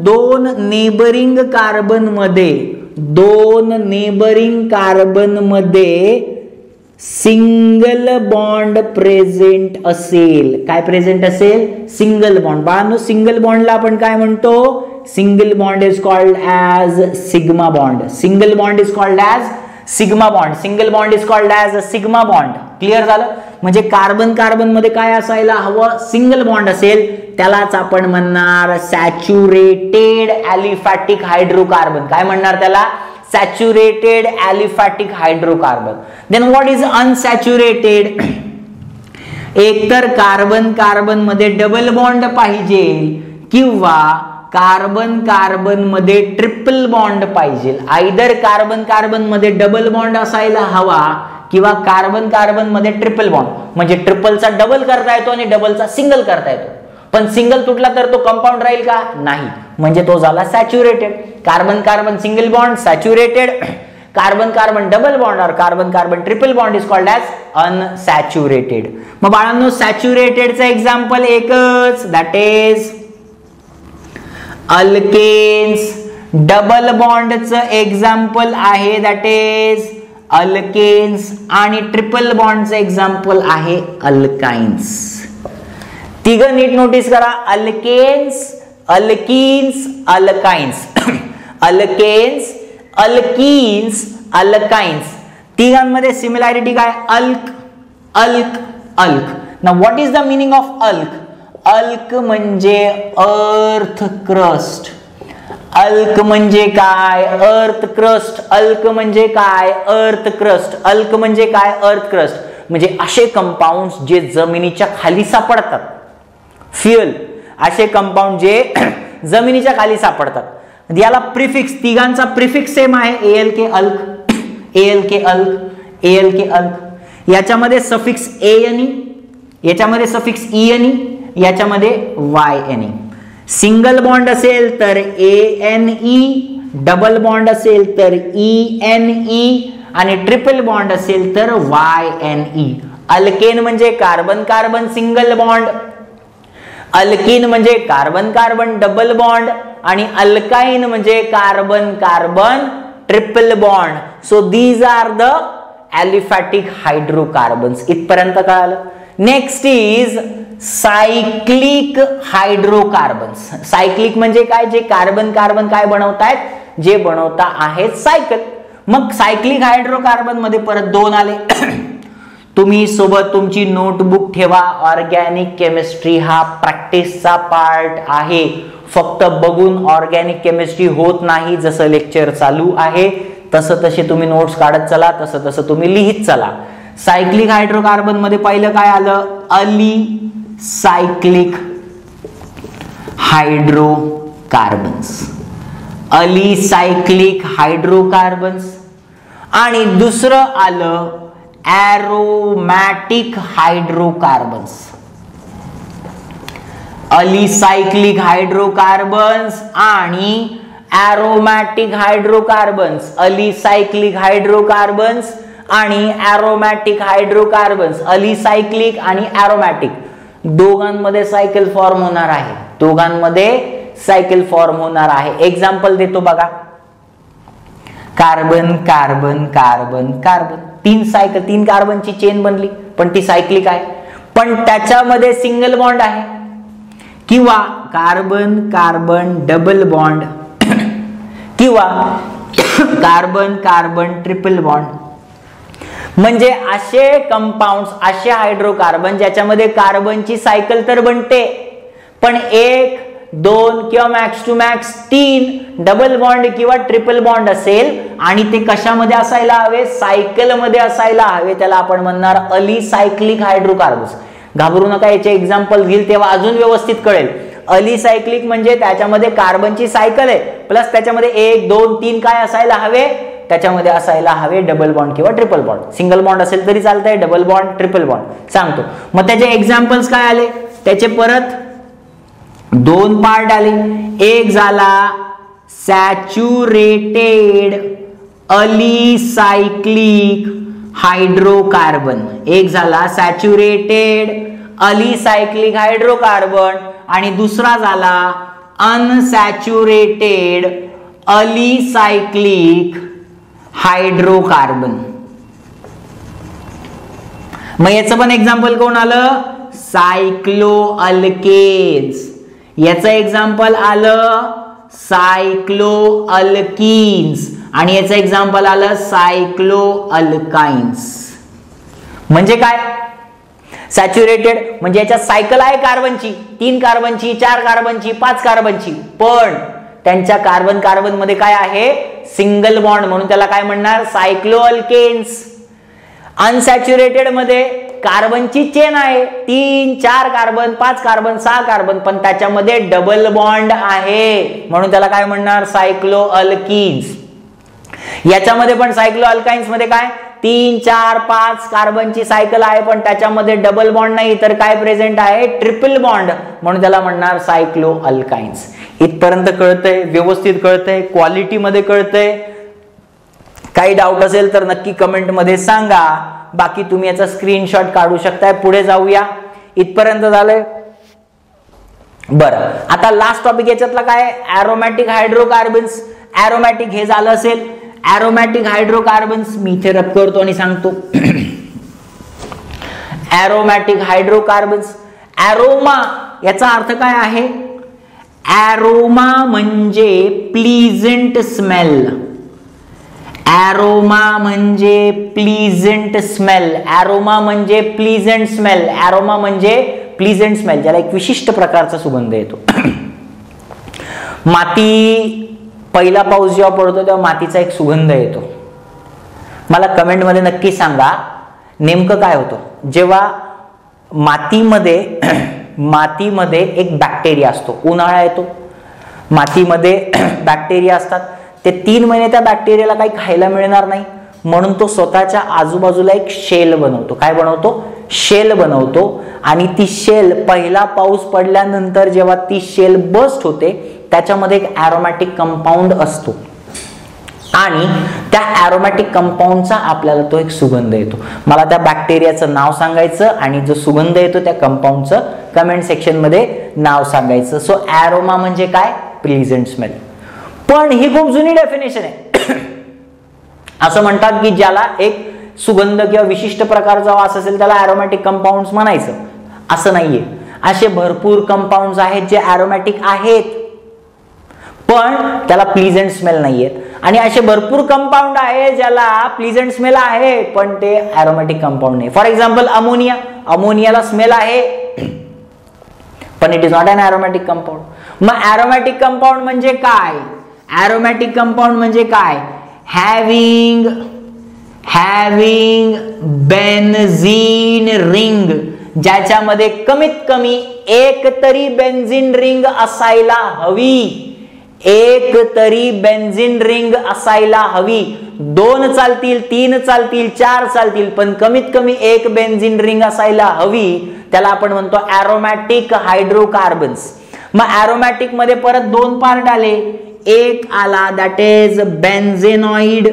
2 नेबरिंग कार्बन मध्ये सिंगल बॉन्ड प्रेझेंट असेल. काय प्रेझेंट असेल? Single bond. बाळांनो, सिंगल बॉन्डला आपण काय म्हणतो? Single bond is called as sigma bond. Single bond is called as sigma bond. Single bond is called as a sigma bond. Clear झालं? म्हणजे कार्बन मध्ये काय असायला हवं? सिंगल बॉन्ड असेल. त्यालाच आपण म्हणणार सॅच्युरेटेड ॲलिफॅटिक हायड्रोकार्बन. काय म्हणणार त्याला? Saturated aliphatic hydrocarbon. Then what is unsaturated? एकतर कार्बन मध्ये डबल बॉन्ड पाहिजे किंवा कार्बन मध्ये ट्रिपल बॉन्ड पाहिजे. आयदर कार्बन मध्ये डबल बॉन्ड असायला हवा किंवा कार्बन मध्ये ट्रिपल बॉन्ड. म्हणजे ट्रिपलचा डबल करता येतो आणि डबलचा सिंगल करता येतो. पण सिंगल तुटला तर तो कंपाऊंड राहील का? नाही. म्हणजे तो झाला saturated. Carbon single bond saturated. Carbon double bond और carbon triple bond is called as unsaturated. मग बाळांनो, सॅच्युरेटेडचं एक्झाम्पल एकच, दॅट इज अल्केन्स. डबल बॉन्डचं एक्झाम्पल आहे, दॅट इज अल्केन्स. आणि ट्रिपल बॉन्डचं एक्झाम्पल आहे अल्काइन्स. तिघं नीट नोटीस करा. Alkanes, alkenes, alkynes. Alkanes, alkenes, alkynes. तिघांमध्ये सिमिलॅरिटी काय? Alk, alk, alk. Now what is the meaning of alk? Alk म्हणजे अर्थ क्रस्ट. अल्क म्हणजे काय? Earth crust. अल्क म्हणजे काय? Earth crust. अल्क म्हणजे काय? Earth crust. म्हणजे असे कंपाऊंड जे जमिनीच्या खाली सापडतात. फ्युएल, असे कंपाऊंड जे जमिनीच्या खाली सापडतात. याला प्रिफिक्स, तिघांचा प्रिफिक्स सेम आहे. ALK अल्क, ALK अल्क, ALK अल्क. याच्यामध्ये सफिक्स ANE, याच्यामध्ये सफिक्स ENE, याच्यामध्ये YNE. सिंगल बॉन्ड असेल तर ANE, डबल बॉन्ड असेल तर ENE आणि ट्रिपल बॉन्ड असेल तर YNE. अल्केन म्हणजे carbon carbon single bond, alkene म्हणजे कार्बन कार्बन डबल बॉन्ड आणि अल्काइन म्हणजे carbon carbon triple bond. So these are the aliphatic hydrocarbons. इथपर्यंत कळालं. Next is cyclic hydrocarbons. Cyclic म्हणजे काय? जे कार्बन कार्बन काय बनवतायत, जे बनवता आहेत सायकल. मग सायक्लिक हायड्रोकार्बन मध्ये परत दोन आले. तुम्ही सोबत तुमची नोटबुक ठेवा. ऑर्गॅनिक केमिस्ट्री हा प्रॅक्टिसचा पार्ट आहे. फक्त बघून ऑर्गॅनिक केमिस्ट्री होत नाही. जसं लेक्चर चालू आहे तसं तसे तुम्ही नोट्स काढत चला, तसं तसं तुम्ही लिहित चला. सायक्लिक हायड्रोकार्बन मध्ये पहिलं काय आलं? अलिसायक्लिक हायड्रोकार्बन्स. अलिसायक्लिक हायड्रोकार्बन्स. आणि दुसरं आलं एरोमॅटिक हायड्रोकार्बन्स. अलिसायक्लिक हायड्रोकार्बन्स आणि एरोमॅटिक हायड्रोकार्बन्स. अलिसायक्लिक हायड्रोकार्बन्स आणि एरोमॅटिक हायड्रोकार्बन्स. अलिसायक्लिक आणि एरोमॅटिक दोघांमध्ये सायकल फॉर्म होणार आहे. दोघांमध्ये सायकल फॉर्म होणार आहे. एक्झाम्पल देतो बघा. कार्बन कार्बन कार्बन कार्बन, तीन सायकल, तीन कार्बनची चेन बनली, पण ती सायक्लिक आहे, पण त्याच्यामध्ये सिंगल बॉन्ड आहे. किंवा कार्बन कार्बन डबल बॉन्ड किंवा कार्बन कार्बन ट्रिपल बॉन्ड. म्हणजे असे कंपाऊंड्स, असे हायड्रोकार्बन ज्याच्यामध्ये कार्बनची सायकल तर बनते, पण एक, दोन किंवा मॅक्स टू मॅक्स तीन डबल बॉन्ड किंवा ट्रिपल बॉन्ड असेल आणि ते कशामध्ये असायला हवे? सायकल मध्ये असायला हवे. त्याला आपण म्हणणार अलिसायक्लिक हायड्रोकार्बन्स. घाबरू नका, याचे एक्झाम्पल घेईल तेव्हा अजून व्यवस्थित कळेल. अलिसायक्लिक म्हणजे त्याच्यामध्ये कार्बनची सायकल आहे प्लस त्याच्यामध्ये एक, दोन, तीन काय असायला हवे? त्याच्यामध्ये असायला हवे डबल बॉन्ड किंवा ट्रिपल बॉन्ड. सिंगल बॉन्ड असेल तरी चालतंय, डबल बॉन्ड, ट्रिपल बॉन्ड सांगतो. मग त्याचे एक्झाम्पल्स काय आले? त्याचे परत दोन पार्ट आले. एक झाला सॅच्युरेटेड अलिसायक्लिक हायड्रोकार्बन, एक झाला सॅच्युरेटेड अलिसायक्लिक हायड्रोकार्बन आणि दुसरा झाला अनसॅच्युरेटेड अलिसायक्लिक हायड्रोकार्बन. मग याचं पण एक्झाम्पल कोण आलं? सायक्लोअल्केन्स. याचं एक्झाम्पल आलं सायक्लोअल्कीन्स आणि याचं एक्झाम्पल आलं सायक्लोअल्काइन्स. म्हणजे काय? सॅच्युरेटेड म्हणजे याच्यात सायकल आहे कार्बनची, 3 कार्बनची, 4 कार्बनची, 5 कार्बनची, पण त्यांच्या कार्बन कार्बन मध्ये काय आहे? सिंगल बॉन्ड, म्हणून त्याला काय म्हणणार? सायक्लोअल्केन्स. अनसॅच्युरेटेड मध्ये कार्बनची चेन आहे, 3, 4 कार्बन, 5 कार्बन, 6 कार्बन, पण त्याच्यामध्ये डबल बॉन्ड आहे, म्हणून त्याला काय म्हणणार? सायक्लोअल्कीन्स. याच्यामध्ये पण सायक्लोअल्काइन्स मध्ये काय 3, 4, 5 कार्बनची सायकल आहे, पण त्याच्यामध्ये डबल बॉन्ड नाही, तर काय प्रेझेंट आहे? ट्रिपल बॉन्ड, म्हणून त्याला म्हणणार सायक्लोअल्काइन्स. इथपर्यंत कळतंय? व्यवस्थित कळतंय? क्वालिटी मध्ये कळतंय? काही डाऊट असेल तर नक्की कमेंट मध्ये सांगा. बाकी तुम्ही याचा स्क्रीनशॉट काढू शकताय. पुढे जाऊया. इथपर्यंत झालंय. बरं, आता लास्ट टॉपिक याच्यातला काय? एरोमॅटिक हायड्रोकार्बन्स. एरोमॅटिक हे झालं असेल. एरोमॅटिक हायड्रोकार्बन्स मी इथे रब करतो आणि सांगतो. एरोमॅटिक हायड्रोकार्बन्स. एरोमा याचा अर्थ काय आहे? एरोमा म्हणजे प्लीझंट स्मेल. एरोमा म्हणजे प्लीझंट स्मेल. एरोमा म्हणजे प्लीझंट स्मेल. एरोमा म्हणजे प्लीझंट स्मेल, ज्याला एक विशिष्ट प्रकारचा सुगंध येतो. माती, पहिला पाऊस जेव्हा पडतो तेव्हा मातीचा एक सुगंध येतो. मला कमेंट मध्ये नक्की सांगा नेमकं काय होतं जेव्हा मातीमध्ये एक बॅक्टेरिया असतो. उन्हाळा येतो, मातीमध्ये बॅक्टेरिया असतात. ते 3 महिने त्या बॅक्टेरियाला काही खायला मिळणार नाही, म्हणून तो स्वतःच्या आजूबाजूला एक शेल बनवतो. काय बनवतो? शेल बनवतो. आणि ती शेल पहिला पाऊस पडल्यानंतर जेव्हा ती शेल बस्ट होते त्याच्यामध्ये एक एरोमॅटिक कंपाऊंड असतो. आणि त्या ॲरोमॅटिक कंपाऊंडचा आपल्याला तो एक सुगंध येतो. मला त्या बॅक्टेरियाचं नाव सांगायचं आणि जो सुगंध येतो त्या कंपाऊंडचं कमेंट सेक्शन मध्ये नाव सांगायचं. सो ॲरोमा म्हणजे काय? Pleasant smell. पण ही खूप जुनी डेफिनेशन आहे. असं म्हणतात की ज्याला एक सुगंध किंवा विशिष्ट प्रकारचा वास असेल त्याला ॲरोमॅटिक कंपाऊंड्स म्हणायचं. असं नाहीये. असे भरपूर कंपाऊंड्स आहेत जे ॲरोमॅटिक आहेत पण त्याला प्लीझंट स्मेल नाहीयेत, आणि असे भरपूर कंपाऊंड आहे ज्याला प्लीझंट स्मेल आहे पण ते ॲरोमॅटिक कंपाऊंड नाही. For example ammonia. अमोनियाला स्मेल आहे पण it is not an aromatic compound. मग ॲरोमॅटिक कंपाऊंड म्हणजे काय? ॲरोमॅटिक कंपाऊंड म्हणजे काय? हॅव्हिंग बेन्झीन रिंग, ज्याच्यामध्ये कमीत कमी एक तरी बेन्झीन रिंग असायला हवी. एक तरी बेन्झीन रिंग असायला हवी. 2 चालतील, 3 चालतील, 4 चालतील, पण कमीत कमी एक बेन्झीन रिंग असायला हवी. त्याला आपण म्हणतो ॲरोमॅटिक हायड्रोकार्बन्स. मग ॲरोमॅटिक मध्ये परत 2 पार्ट आले. एक आला दॅट इज बेन्झेनॉइड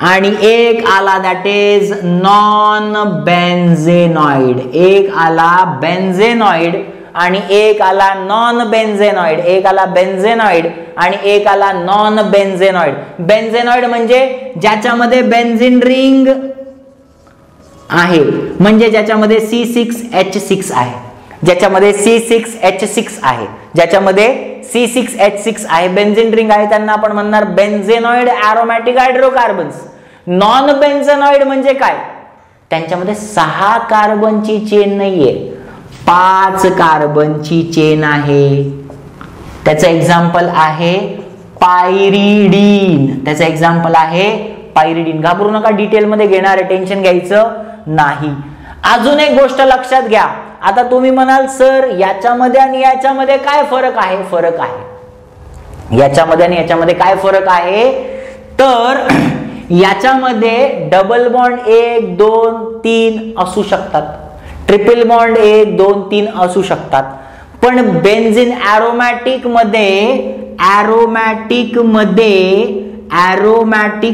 आणि एक आला दॅट इज नॉन बेन्झेनॉइड. एक आला बेन्झेनॉइड आणि एक आला नॉन बेन्झेनॉइड. एक आला बेन्झेनॉइड आणि एक आला नॉन बेन्झेनॉइड. बेन्झेनॉइड म्हणजे ज्याच्यामध्ये बेन्झीन रिंग आहे, म्हणजे ज्याच्यामध्ये C6H6 आहे, ज्याच्यामध्ये C6H6 आहे, ज्याच्यामध्ये C6H6 आहे, बेन्झीन रिंग आहे, त्यांना आपण म्हणणार बेन्झेनॉइड ॲरोमॅटिक हायड्रोकार्बन्स. नॉन बेन्झेनॉइड म्हणजे काय? त्यांच्यामध्ये 6 कार्बनची चेन नाहीये, 5 कार्बनची चेन आहे. त्याचं एक्झाम्पल आहे पायरिडीन. त्याचं एक्झाम्पल आहे पायरिडीन. घाबरू नका, डिटेल मध्ये घेणार आहे, टेन्शन घ्यायचं नाही. अजून एक गोष्ट लक्षात घ्या. आता तुम्ही म्हणाल सर याच्यामध्ये आणि याच्यामध्ये काय फरक आहे? फरक आहे याच्यामध्ये आणि याच्यामध्ये काय फरक आहे? तर याच्यामध्ये डबल बॉन्ड 1, 2, 3 असू शकतात, ट्रिपल बॉन्ड 1, 2, 3 असू शकतात, पण बेन्झीन ॲरोमॅटिक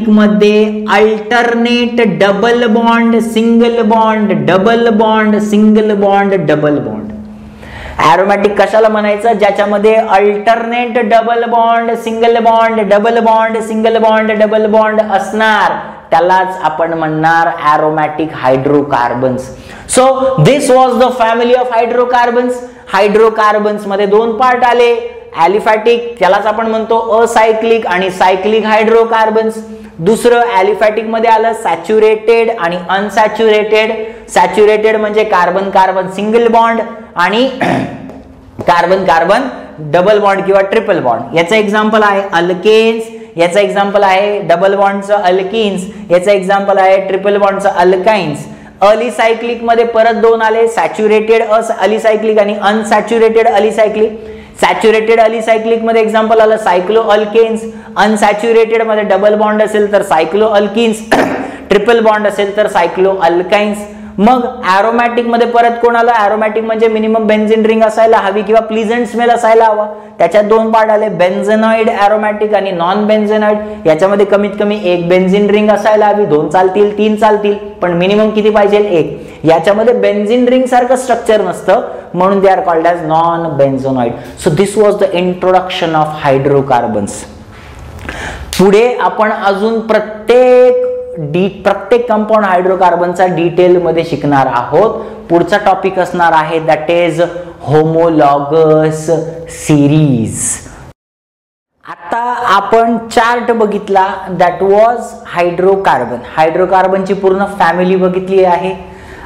मध्ये alternate double bond, single bond, double bond, single bond, double bond. Aromatic कशाला म्हणायचं? ज्याच्यामध्ये alternate double bond, single bond, double bond, single bond, double bond असणार, त्यालाच आपण म्हणणार aromatic hydrocarbons. So this was the family of hydrocarbons. Hydrocarbons मध्ये 2 part आले. Aliphatic, त्यालाच आपण म्हणतो असायक्लिक आणि सायक्लिक हायड्रोकार्बन्स. दुसरं ॲलिफॅटिक मध्ये आलं सॅच्युरेटेड आणि अनसॅच्युरेटेड. सॅच्युरेटेड म्हणजे कार्बन कार्बन सिंगल बॉन्ड आणि कार्बन कार्बन डबल बॉन्ड किंवा ट्रिपल बॉन्ड. याचं एक्झाम्पल आहे अल्केन्स, याचं एक्झाम्पल आहे डबल बॉन्डचं अल्किन्स, याचं एक्झाम्पल आहे ट्रिपल बॉन्डचं अल्काइन्स. अलिसायक्लिक मध्ये परत 2 आले, सॅच्युरेटेड अलिसायक्लिक आणि अनसॅच्युरेटेड अलिसायक्लिक. सॅच्युरेटेड अलिसायक्लिक मध्ये एक्झाम्पल आलं सायक्लो अल्केन्स. अनसॅच्युरेटेड मध्ये डबल बॉन्ड असेल तर सायक्लो अल्किन्स, ट्रिपल बॉन्ड असेल तर सायक्लो अल्काइन्स. मग ॲरोमॅटिक मध्ये परत कोण आलं? ॲरोमॅटिक म्हणजे मिनिमम बेन्झीन रिंग असायला हवी किंवा प्लीझंट स्मेल असायला हवा. त्याच्यात 2 पार्ट आले, बेन्झेनॉइड ॲरोमॅटिक आणि नॉन बेन्झेनॉइड. याच्यामध्ये कमीत कमी एक बेन्झीन रिंग असायला हवी, 2 चालतील, 3 चालतील, पण मिनिमम किती पाहिजे? 1. याच्यामध्ये बेन्झीन रिंग सारखं स्ट्रक्चर नसतं म्हणून they are called as non benzenoid. So this was the introduction of hydrocarbons. पुढे आपण अजून प्रत्येक कंपाऊंड हायड्रोकार्बनचा डिटेल मध्ये शिकणार आहोत. पुढचा टॉपिक असणार आहे दॅट इज होमोलॉगस सिरीज. आता आपण चार्ट बघितला दॅट वॉज हायड्रोकार्बन. हायड्रोकार्बनची पूर्ण फॅमिली बघितली आहे.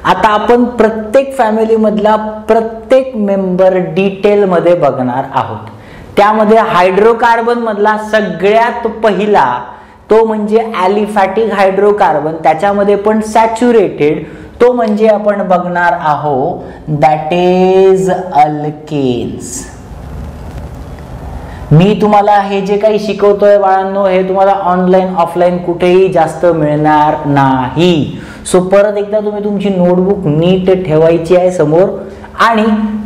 आता आपण प्रत्येक फॅमिली मधला प्रत्येक मेंबर डिटेल मध्ये बघणार आहोत. त्यामध्ये हायड्रोकार्बन मधला सगळ्यात पहिला तो म्हणजे ॲलिफॅटिक हायड्रोकार्बन, त्याच्यामध्ये पण सॅच्युरेटेड, तो म्हणजे आपण बघणार आहोत दॅट इज अल्केन्स. मी तुम्हाला हे जे काही शिकवतोय बाळांनो, हे तुम्हाला ऑनलाईन ऑफलाईन कुठेही जास्त मिळणार नाही. सो परत एकदा तुम्ही तुमची नोटबुक नीट ठेवायची आहे समोर आणि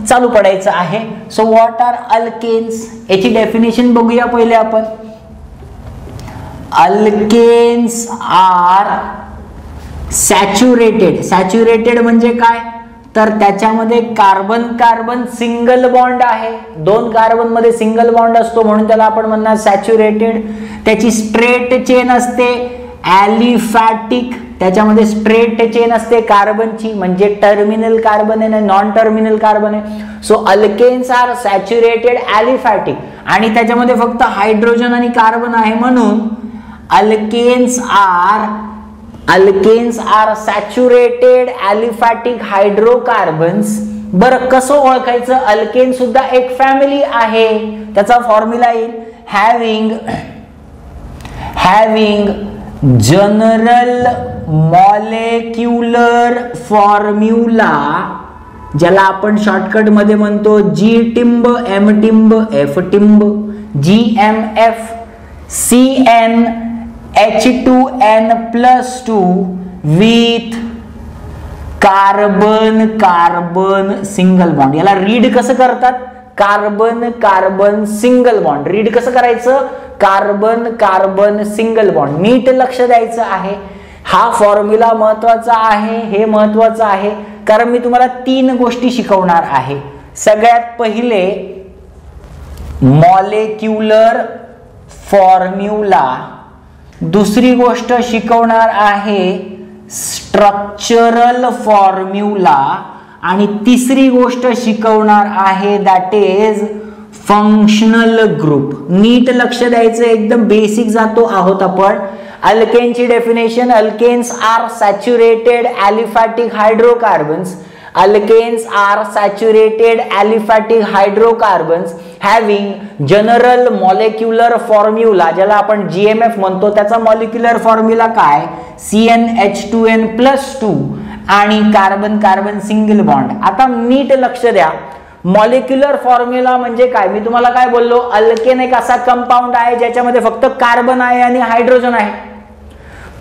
चालू पडायचं आहे. So what are alkanes? याची डेफिनेशन बघूया पहिले आपण. Alkanes are saturated. सॅच्युरेटेड म्हणजे काय, तर त्याच्यामध्ये कार्बन कार्बन सिंगल बॉन्ड आहे, 2 कार्बन मध्ये सिंगल बॉन्ड असतो म्हणून त्याला आपण म्हणणार सॅच्युरेटेड. त्याची स्ट्रेट चेन असते ॲलिफॅटिक, त्याच्यामध्ये स्ट्रेट चेन असते कार्बनची, म्हणजे टर्मिनल कार्बन आहे, नॉन टर्मिनल कार्बन आहे. So alkanes are saturated aliphatic, आणि त्याच्यामध्ये फक्त हायड्रोजन आणि कार्बन आहे म्हणून alkanes are saturated aliphatic hydrocarbons. बरं कसं ओळखायचं, अल्केन सुद्धा एक फॅमिली आहे, त्याचा फॉर्म्युला येईल हॅव्हिंग जनरल मॉलिक्युलर फॉर्म्युला, ज्याला आपण शॉर्टकट मध्ये म्हणतो जी टिंब, एम टिंब, एफ टिंब, GMF, CnH2n+2 with carbon carbon single bond. याला रीड कसं करतात, carbon carbon single bond. Read कसं करायचं, कार्बन कार्बन सिंगल बॉन्ड. नीट लक्ष द्यायचं आहे, हा फॉर्म्युला महत्वाचा आहे, हे महत्वाचं आहे, कारण मी तुम्हाला 3 गोष्टी शिकवणार आहे. सगळ्यात पहिले मॉलिक्युलर फॉर्म्युला, दुसरी गोष्ट शिकवणार आहे स्ट्रक्चरल फॉर्म्युला, आणि तिसरी गोष्ट शिकवणार आहे दॅट इज फंक्शनल ग्रुप. नीट लक्ष द्यायचं, एकदम बेसिक जातो आहोत आपण. अल्केनची definition, alkanes are saturated aliphatic hydrocarbons. Alkanes are saturated aliphatic hydrocarbons having general molecular formula, ज्याला आपण GMF म्हणतो, त्याचा मॉलिक्युलर फॉर्म्युला काय, CnH2n+2 आणि कार्बन कार्बन सिंगल बॉन्ड. आता नीट लक्ष द्या, मॉलिक्युलर फॉर्म्युला म्हणजे काय. मी तुम्हाला काय बोललो, अल्केन एक असा कंपाऊंड आहे ज्याच्यामध्ये फक्त कार्बन आहे आणि हायड्रोजन आहे,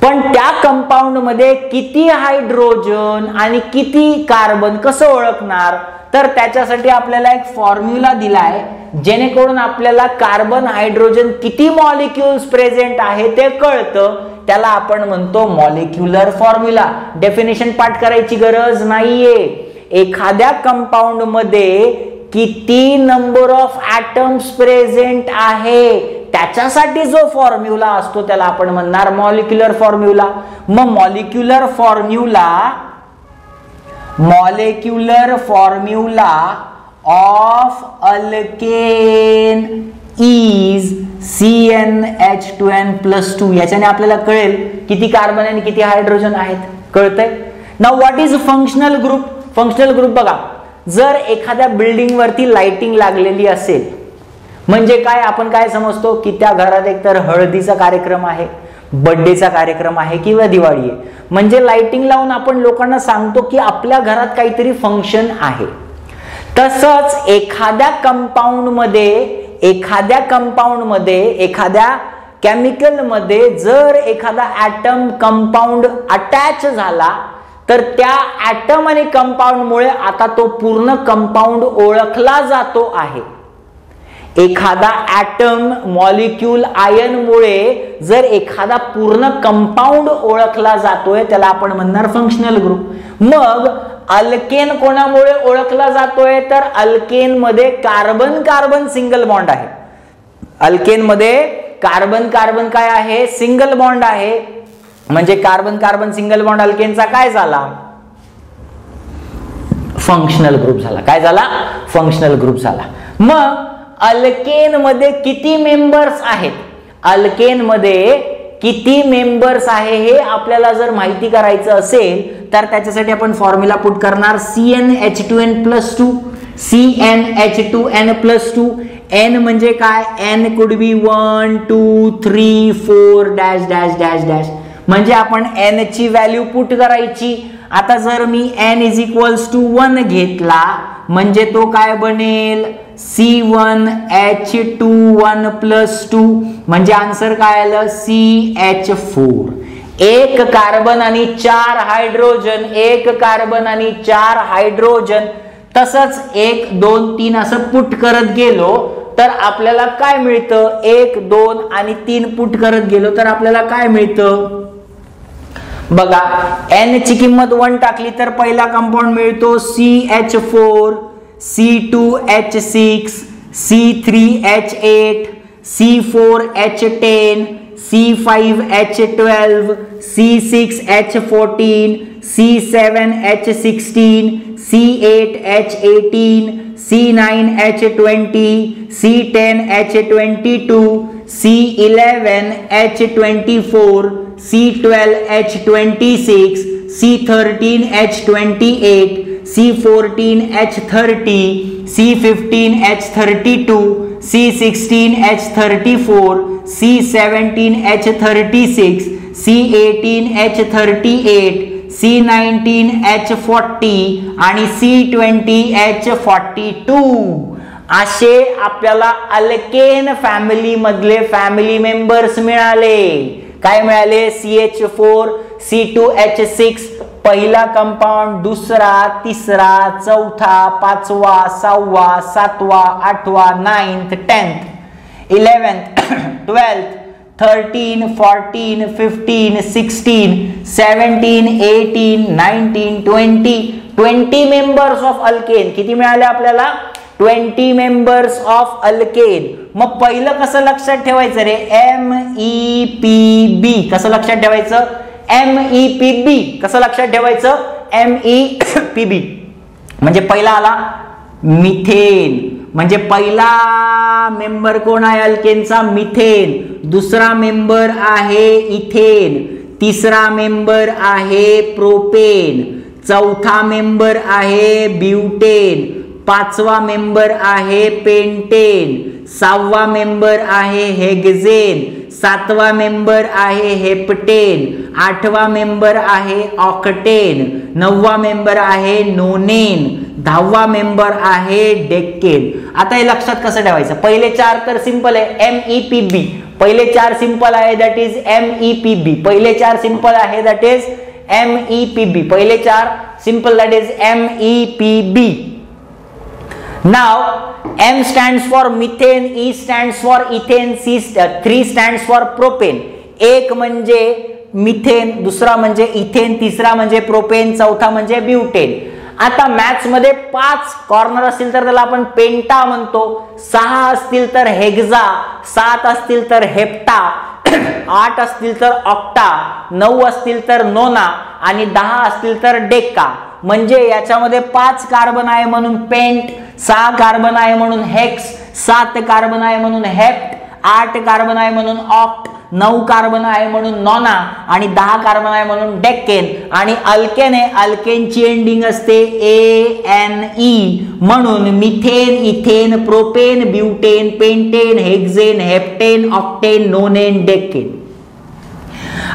पण त्या कंपाऊंड मध्ये किती हायड्रोजन आणि किती कार्बन कसं ओळखणार, तर त्याच्यासाठी आपल्याला एक फॉर्म्युला दिलाय जेणेकरून आपल्याला कार्बन हायड्रोजन किती मॉलिक्युल्स प्रेझेंट आहे ते कळतं. त्याला आपण म्हणतो मॉलिक्युलर फॉर्म्युला. डेफिनेशन पाठ करायची गरज नाहीये. एखाद्या कंपाऊंड मध्ये किती नंबर ऑफ ॲटम्स प्रेझेंट आहे त्याच्यासाठी जो फॉर्म्युला असतो त्याला आपण म्हणणार मॉलिक्युलर फॉर्म्युला. मग molecular formula of alkane is CnH2n+2. याच्याने आपल्याला कळेल किती कार्बन आणि किती हायड्रोजन आहेत, कळतंय. Now what is functional group. Functional group बघा, जर एखाद्या बिल्डिंग वरती लाइटिंग लागलेली असेल म्हणजे काय, आपण काय समजतो की त्या घरात एकतर हळदीचा कार्यक्रम आहे, बर्थडेचा कार्यक्रम आहे किंवा दिवाळी आहे, म्हणजे लाइटिंग लावून आपण लोकांना सांगतो की आपल्या घरात काहीतरी फंक्शन आहे. तसंच एखाद्या कंपाऊंड मध्ये एखाद्या केमिकल मध्ये जर एखादा ॲटम कंपाऊंड अटॅच झाला तर त्या ॲटम आणि कंपाऊंड मुळे आता तो पूर्ण कंपाऊंड ओळखला जातो आहे. एखादा ॲटम मॉलिक्यूल आयन मुळे जर एखादा पूर्ण कंपाऊंड ओळखला जातोय त्याला आपण म्हणणार फंक्शनल ग्रुप. मग अल्केन कोणामुळे ओळखला जातोय, तर अल्केन मध्ये कार्बन कार्बन सिंगल बॉन्ड आहे. अल्केन मध्ये कार्बन कार्बन काय आहे, सिंगल बॉन्ड आहे, म्हणजे कार्बन कार्बन सिंगल बॉन्ड अल्केनचा काय झाला, फंक्शनल ग्रुप झाला. काय झाला, फंक्शनल ग्रुप झाला. मग अल्केन मध्ये किती मेंबर्स आहेत, अल्केन मध्ये किती मेंबर्स आहे हे आपल्याला जर माहिती करायचं असेल तर त्याच्यासाठी आपण फॉर्म्युला पुट करणार CnH2n+2. CnH2n+2. n म्हणजे काय, n could be 1 2 3 4 dash dash dash dash, म्हणजे आपण n ची व्हॅल्यू पुट करायची. आता जर मी n = 1 घेतला म्हणजे तो काय बनेल, C1H21+2, म्हणजे आन्सर काय आलं, CH4. एक कार्बन आणि 4 हायड्रोजन, एक कार्बन आणि 4 हायड्रोजन. तसंच 1 2 3 असं पुट करत गेलो तर आपल्याला काय मिळतं, 1 2 आणि 3 पुट करत गेलो तर आपल्याला काय मिळतं बघा. n ची किंमत 1 टाकली तर पहिला कंपाऊंड मिळतो CH4 C2H6 C3H8 C4H10 C5H12 C6H14 C7H16 C8H18 C9H20 C10H22 C11H24 C12H26 C13H28 C14H30 C15H32 C16H34 C17H36 C18H38 C19H40 आणि C20H42 असे आपल्याला अल्केन फॅमिली मधले फॅमिली मेंबर्स मिळाले. काय मिळाले, CH4 C2H6 पहिला कंपाऊंड, दुसरा, तिसरा, चौथा, पाचवा, सहावा, सातवा, आठवा, 9th 10th 11th 12th 13 14 15 16 17 18 19 20 members of alkane. किती मिळाले आपल्याला, 20 मेंबर्स ऑफ अल्केन. मग पहिलं कसं लक्षात ठेवायचं रे, MEPB. कसं लक्षात ठेवायचं, MEPB. कसं लक्षात ठेवायचं, MEPB. म्हणजे पहिला आला मिथेन, म्हणजे पहिला मेंबर कोण आहे अल्केनचा, मिथेन. दुसरा मेंबर आहे इथेन. तिसरा मेंबर आहे प्रोपेन. चौथा मेंबर आहे ब्युटेन. पाचवा मेंबर आहे पेंटेन. सहावा मेंबर आहे हेक्सेन. सातवा मेंबर आहे हेप्टेन. आठवा मेंबर आहे ऑक्टेन. नववा मेंबर आहे नोनेन. 10वा मेंबर आहे डेकेन. आता हे लक्षात कसं ठेवायचं, पहिले 4 तर सिंपल आहे, MEPB. पहिले 4 सिंपल आहे, दॅट इज MEPB. पहिले 4 सिंपल आहे, दॅट इज MEPB. पहिले 4 simple, that is MEPB. Now M stands for methane, E stands for ethane, C3 stands for propane. एक म्हणजे मिथेन, दुसरा म्हणजे इथेन, तिसरा म्हणजे प्रोपेन, चौथा म्हणजे ब्युटेन. आता मॅथ्स मध्ये 5 कॉर्नर असतील तर त्याला आपण पेंटा म्हणतो, 6 असतील तर हेक्सा, 7 असतील तर हेप्टा, 8 असतील तर ऑक्टा, 9 असतील तर नोना आणि 10 असतील तर डेका. म्हणजे याच्यामध्ये 5 कार्बन आहे म्हणून पेंट, 6 कार्बन आहे म्हणून हेक्स, 7 कार्बन आहे म्हणून हेप्ट, 8 कार्बन आहे म्हणून ऑक्ट, 9 कार्बन आहे म्हणून नॉना आणि 10 कार्बन आहे म्हणून डेकेन. आणि अल्केन आहे, अल्केनची एंडिंग असते ANE. म्हणून methane, ethane, propane, butane, pentane, hexane, heptane, octane, नोनेन, decane.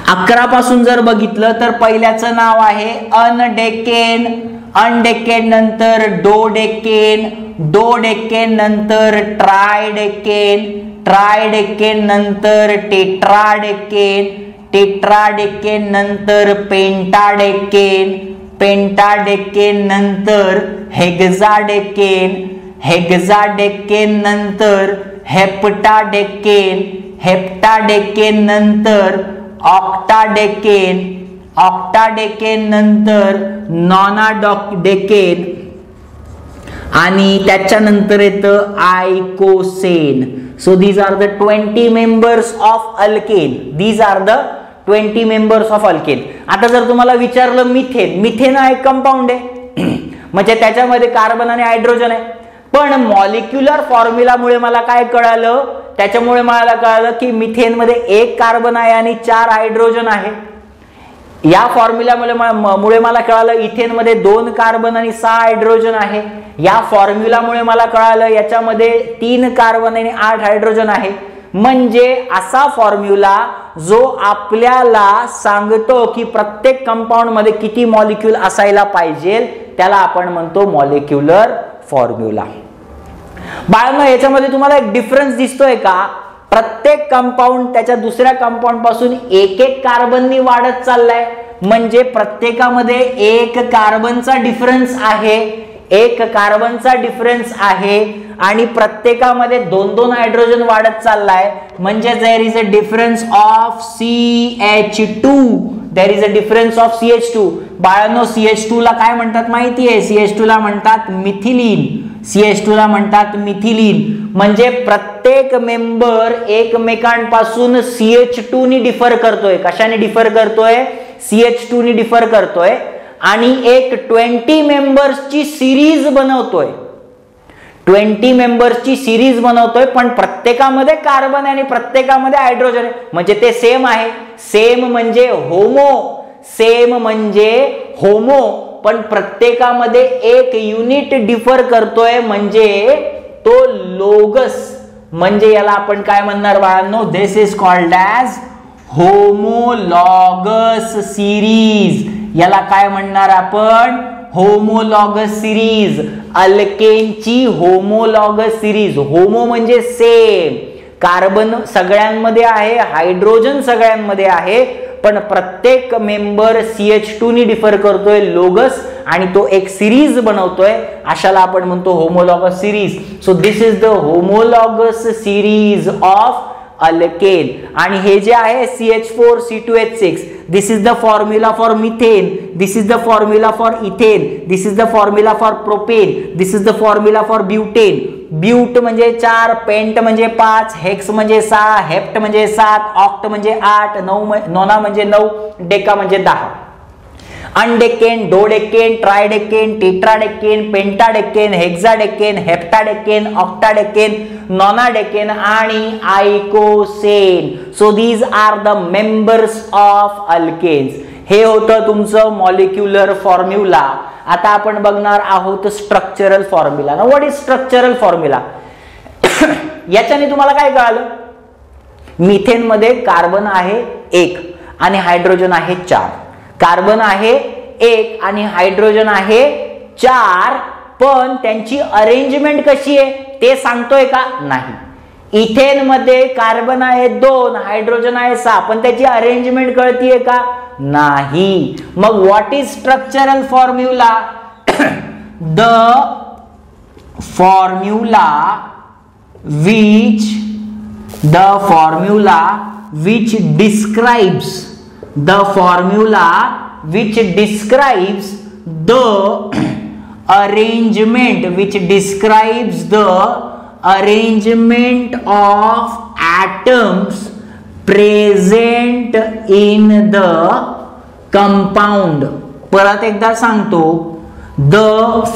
11 पासून जर बघितलं तर पहिल्याचं नाव आहे अनडेकेन. अनडेकेन नंतर डोडेकेन. डोडेकेन नंतर ट्रायडेकेन. ट्रायडेकेन नंतर टेट्राडेकेन. टेट्राडेकेन नंतर पेंटाडेकेन. पेंटाडेकेन नंतर हेक्साडेकेन. हेक्साडेकेन नंतर हेप्टाडेकेन. हेप्टाडेकेन नंतर ऑक्टाडेकेन. ऑक्टाडेकेन नंतर नॉनाडेकेन आणि त्याच्यानंतर येतं icosane. So these are the 20 members of alkane. These are the 20 members of alkane. आता जर तुम्हाला विचारलं मिथेन, मिथेन हा एक कंपाऊंड आहे म्हणजे त्याच्यामध्ये कार्बन आणि हायड्रोजन आहे. पण मॉलिक्युलर फॉर्म्युलामुळे मला काय कळालं, त्याच्यामुळे मला कळालं की मिथेन मध्ये 1 कार्बन आहे आणि 4 हायड्रोजन आहे. या फॉर्म्युलामुळे मला कळालं इथेन मध्ये 2 कार्बन आणि 6 हायड्रोजन आहे. या फॉर्म्युलामुळे मला कळालं याच्यामध्ये 3 कार्बन आणि 8 हायड्रोजन आहे. म्हणजे असा फॉर्म्युला जो आपल्याला सांगतो की प्रत्येक कंपाऊंड मध्ये किती मॉलिक्यूल असायला पाहिजे, त्याला आपण म्हणतो मॉलिक्युलर फॉर्म्युला. बाळांनो, याच्यामध्ये तुम्हाला एक डिफरन्स दिसतोय का, प्रत्येक कंपाऊंड त्याच्या दुसऱ्या कंपाऊंड पासून एक कार्बननी वाढत चाललाय. म्हणजे प्रत्येकामध्ये 1 कार्बनचा डिफरन्स आहे. एक कार्बनचा डिफरन्स आहे आणि प्रत्येकामध्ये 2-2 हायड्रोजन वाढत चाललाय, म्हणजे there is a difference of CH2. There is a difference of CH2. बाळांनो, CH2 ला काय म्हणतात माहितीये? CH2 ला म्हणतात मिथिलीन. CH2 ला म्हणतात मिथिलीन. म्हणजे प्रत्येक मेंबर एकमेकांपासून CH2 नी डिफर करतोय. कशाने डिफर करतोय? CH2 नी डिफर करतोय आणि एक 20 मेंबर्सची सिरीज बनवतोय. 20 मेंबर्सची सिरीज बनवतोय, पण प्रत्येकामध्ये कार्बन आणि प्रत्येकामध्ये हायड्रोजन आहे, म्हणजे ते सेम आहे. सेम म्हणजे होमो. सेम म्हणजे होमो, पण प्रत्येकामध्ये एक युनिट डिफर करतोय, म्हणजे तो लोगस. म्हणजे याला आपण काय म्हणणार बाळांनो? This is called as homologous series. याला काय म्हणणार आपण? Homologous series. अल्केनची होमोलॉगस सिरीज. होमो म्हणजे सेम, कार्बन सगळ्यांमध्ये आहे, हायड्रोजन सगळ्यांमध्ये आहे, पण प्रत्येक मेंबर CH2 नी डिफर करतोय, लोगस, आणि तो एक सिरीज बनवतोय. अशाला आपण म्हणतो homologous series. So this is the homologous series of alkane. आणि हे जे आहे CH4C2H6, this is the formula for methane, this is the formula for ethane, this is the formula for propane, this is the formula for butane. But म्हणजे 4, paint म्हणजे 5, hex म्हणजे 6, hept म्हणजे 7, oct म्हणजे 8, नोना म्हणजे 9, डेका म्हणजे 10. अनडेकेन, dodecane, ट्रायडेकेन, टेट्राडेकेन, पेंटाडेकेन, हेक्साडेकेन, हेप्टाडेकेन, octadecane, nonadecane आणि आयकोसेन. So these are the members of alkanes. हे होतं तुमचं मॉलिक्युलर फॉर्म्युला. आता आपण बघणार आहोत स्ट्रक्चरल फॉर्म्युला. ना व्हॉट इज स्ट्रक्चरल फॉर्म्युला? याच्याने तुम्हाला काय कळालं? मिथेन मध्ये कार्बन आहे 1 आणि हायड्रोजन आहे 4. कार्बन आहे 1 आणि हायड्रोजन आहे 4, पण त्यांची अरेंजमेंट कशी आहे ते सांगतोय का? नाही. इथेन मध्ये कार्बन आहे 2, हायड्रोजन आहे 6, पण त्याची अरेंजमेंट कळतीये का? नाही. मग what is structural formula? The formula which describes the arrangement of atoms present in the compound. परत एकदा सांगतो, द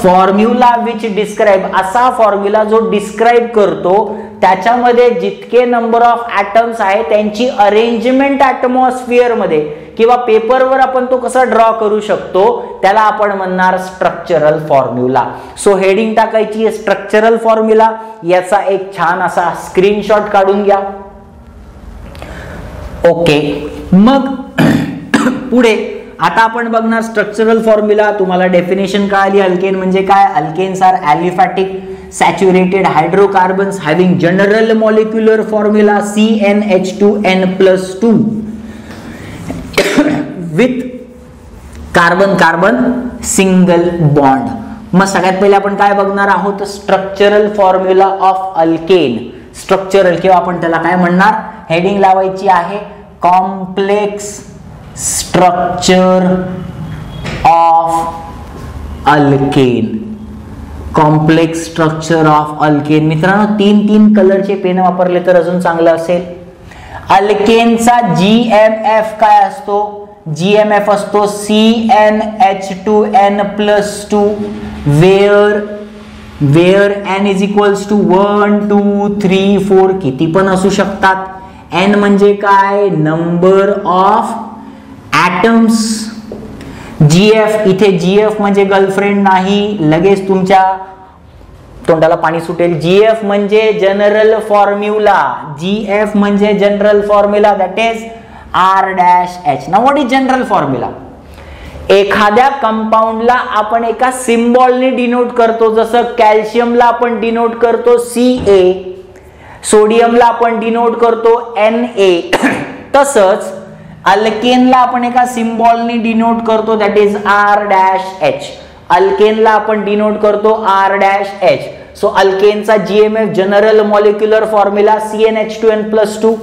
फॉर्म्युला विच डिस्क्राइब, असा फॉर्म्युला जो डिस्क्राइब करतो त्याच्यामध्ये जितके नंबर ऑफ ॲटम्स आहे त्यांची अरेंजमेंट ॲटमॉस्फिअर मध्ये किंवा पेपरवर आपण तो कसा ड्रॉ करू शकतो त्याला आपण म्हणणार स्ट्रक्चरल फॉर्म्युला. सो हेडिंग टाकायची स्ट्रक्चरल फॉर्म्युला. याचा एक छान असा स्क्रीनशॉट काढून घ्या. ओके, मग पुढे आता आपण बघणार स्ट्रक्चरल फॉर्म्युला. तुम्हाला डेफिनेशन कळाली अल्केन म्हणजे काय? Alkanes are aliphatic saturated hydrocarbons having general molecular formula CnH2n+2 with carbon carbon single bond. मग सगळ्यात पहिले आपण काय बघणार आहोत? Structural formula of alkane. Structural किंवा आपण त्याला काय म्हणणार? हेडिंग लावायची आहे complex structure of alkane. Complex structure of alkane. मित्रांनो 3 कलरचे पेन वापरले तर अजून चांगलं असेल. अल्केनचा GMF काय असतो? GMF असतो CnH2n+2 where n is equals to 1 2 3 4 किती पण असू शकतात. n म्हणजे काय? Number of atoms. GF, इथे GF म्हणजे गर्लफ्रेंड नाही, लगेच तुमच्या तोंडाला पाणी सुटेल. GF म्हणजे जनरल फॉर्म्युला. GF म्हणजे general formula, that is R-H. Now what is general formula? एखाद्या कंपाऊंडला आपण एका सिम्बॉलने डिनोट करतो. जसं कॅल्शियमला आपण डिनोट करतो Ca, सोडियमला आपण डिनोट करतो Na, तसंच अल्केनला आपण एका सिम्बॉलने डिनोट करतो, दॅट इज R-H. अल्केनला आपण डिनोट करतो R-H. सो अल्केनचा GMF general molecular formula CnH2n+2.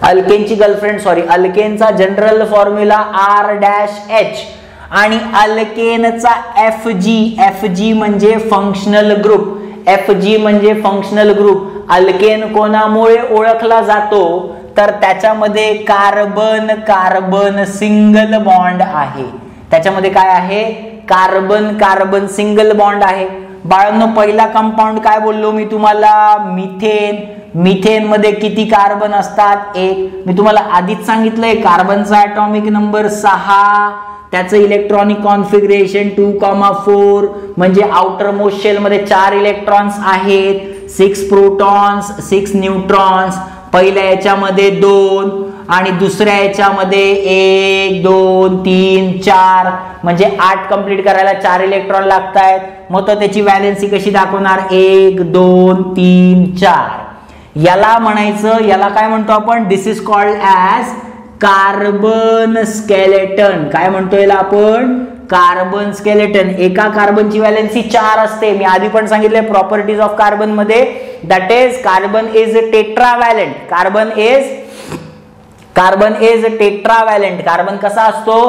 अल्केनची गर्लफ्रेंड अल्केनचा जनरल फॉर्म्युला R-H आणि अल्केनचा FG म्हणजे फंक्शनल ग्रुप. FG म्हणजे फंक्शनल ग्रुप. अल्केन कोणामुळे ओळखला जातो तर त्याच्यामध्ये कार्बन कार्बन सिंगल बॉन्ड आहे. त्याच्यामध्ये काय आहे? कार्बन कार्बन सिंगल बॉन्ड आहे. बाळांनो पहिला कंपाऊंड काय बोललो मी तुम्हाला? मिथेन. मिथेन मध्ये किती कार्बन असतात? 1. मी तुम्हाला आधीच सांगितलंय कार्बनचा ॲटॉमिक नंबर 6, त्याचं इलेक्ट्रॉनिक कॉन्फिगरेशन 2,4 म्हणजे आउटर मोस्ट शेल मध्ये 4 इलेक्ट्रॉन्स आहेत, 6 प्रोटॉन्स 6 न्यूट्रॉन्स. पहिल्या याच्यामध्ये 2 आणि दुसऱ्या याच्यामध्ये 1 2 3 4 म्हणजे 8 कंप्लीट करायला 4 इलेक्ट्रॉन लागतायत. मग तो त्याची व्हॅलेन्सी कशी दाखवणार? 1 2 3 4. याला म्हणायचं, याला काय म्हणतो आपण? This is called as carbon skeleton. काय म्हणतो याला आपण? Carbon skeleton. एका कार्बनची व्हॅलेन्सी 4 असते. मी आधी पण सांगितले प्रॉपर्टीज ऑफ कार्बन मध्ये, that is carbon is tetravalent. Carbon is tetravalent. Carbon कसा असतो?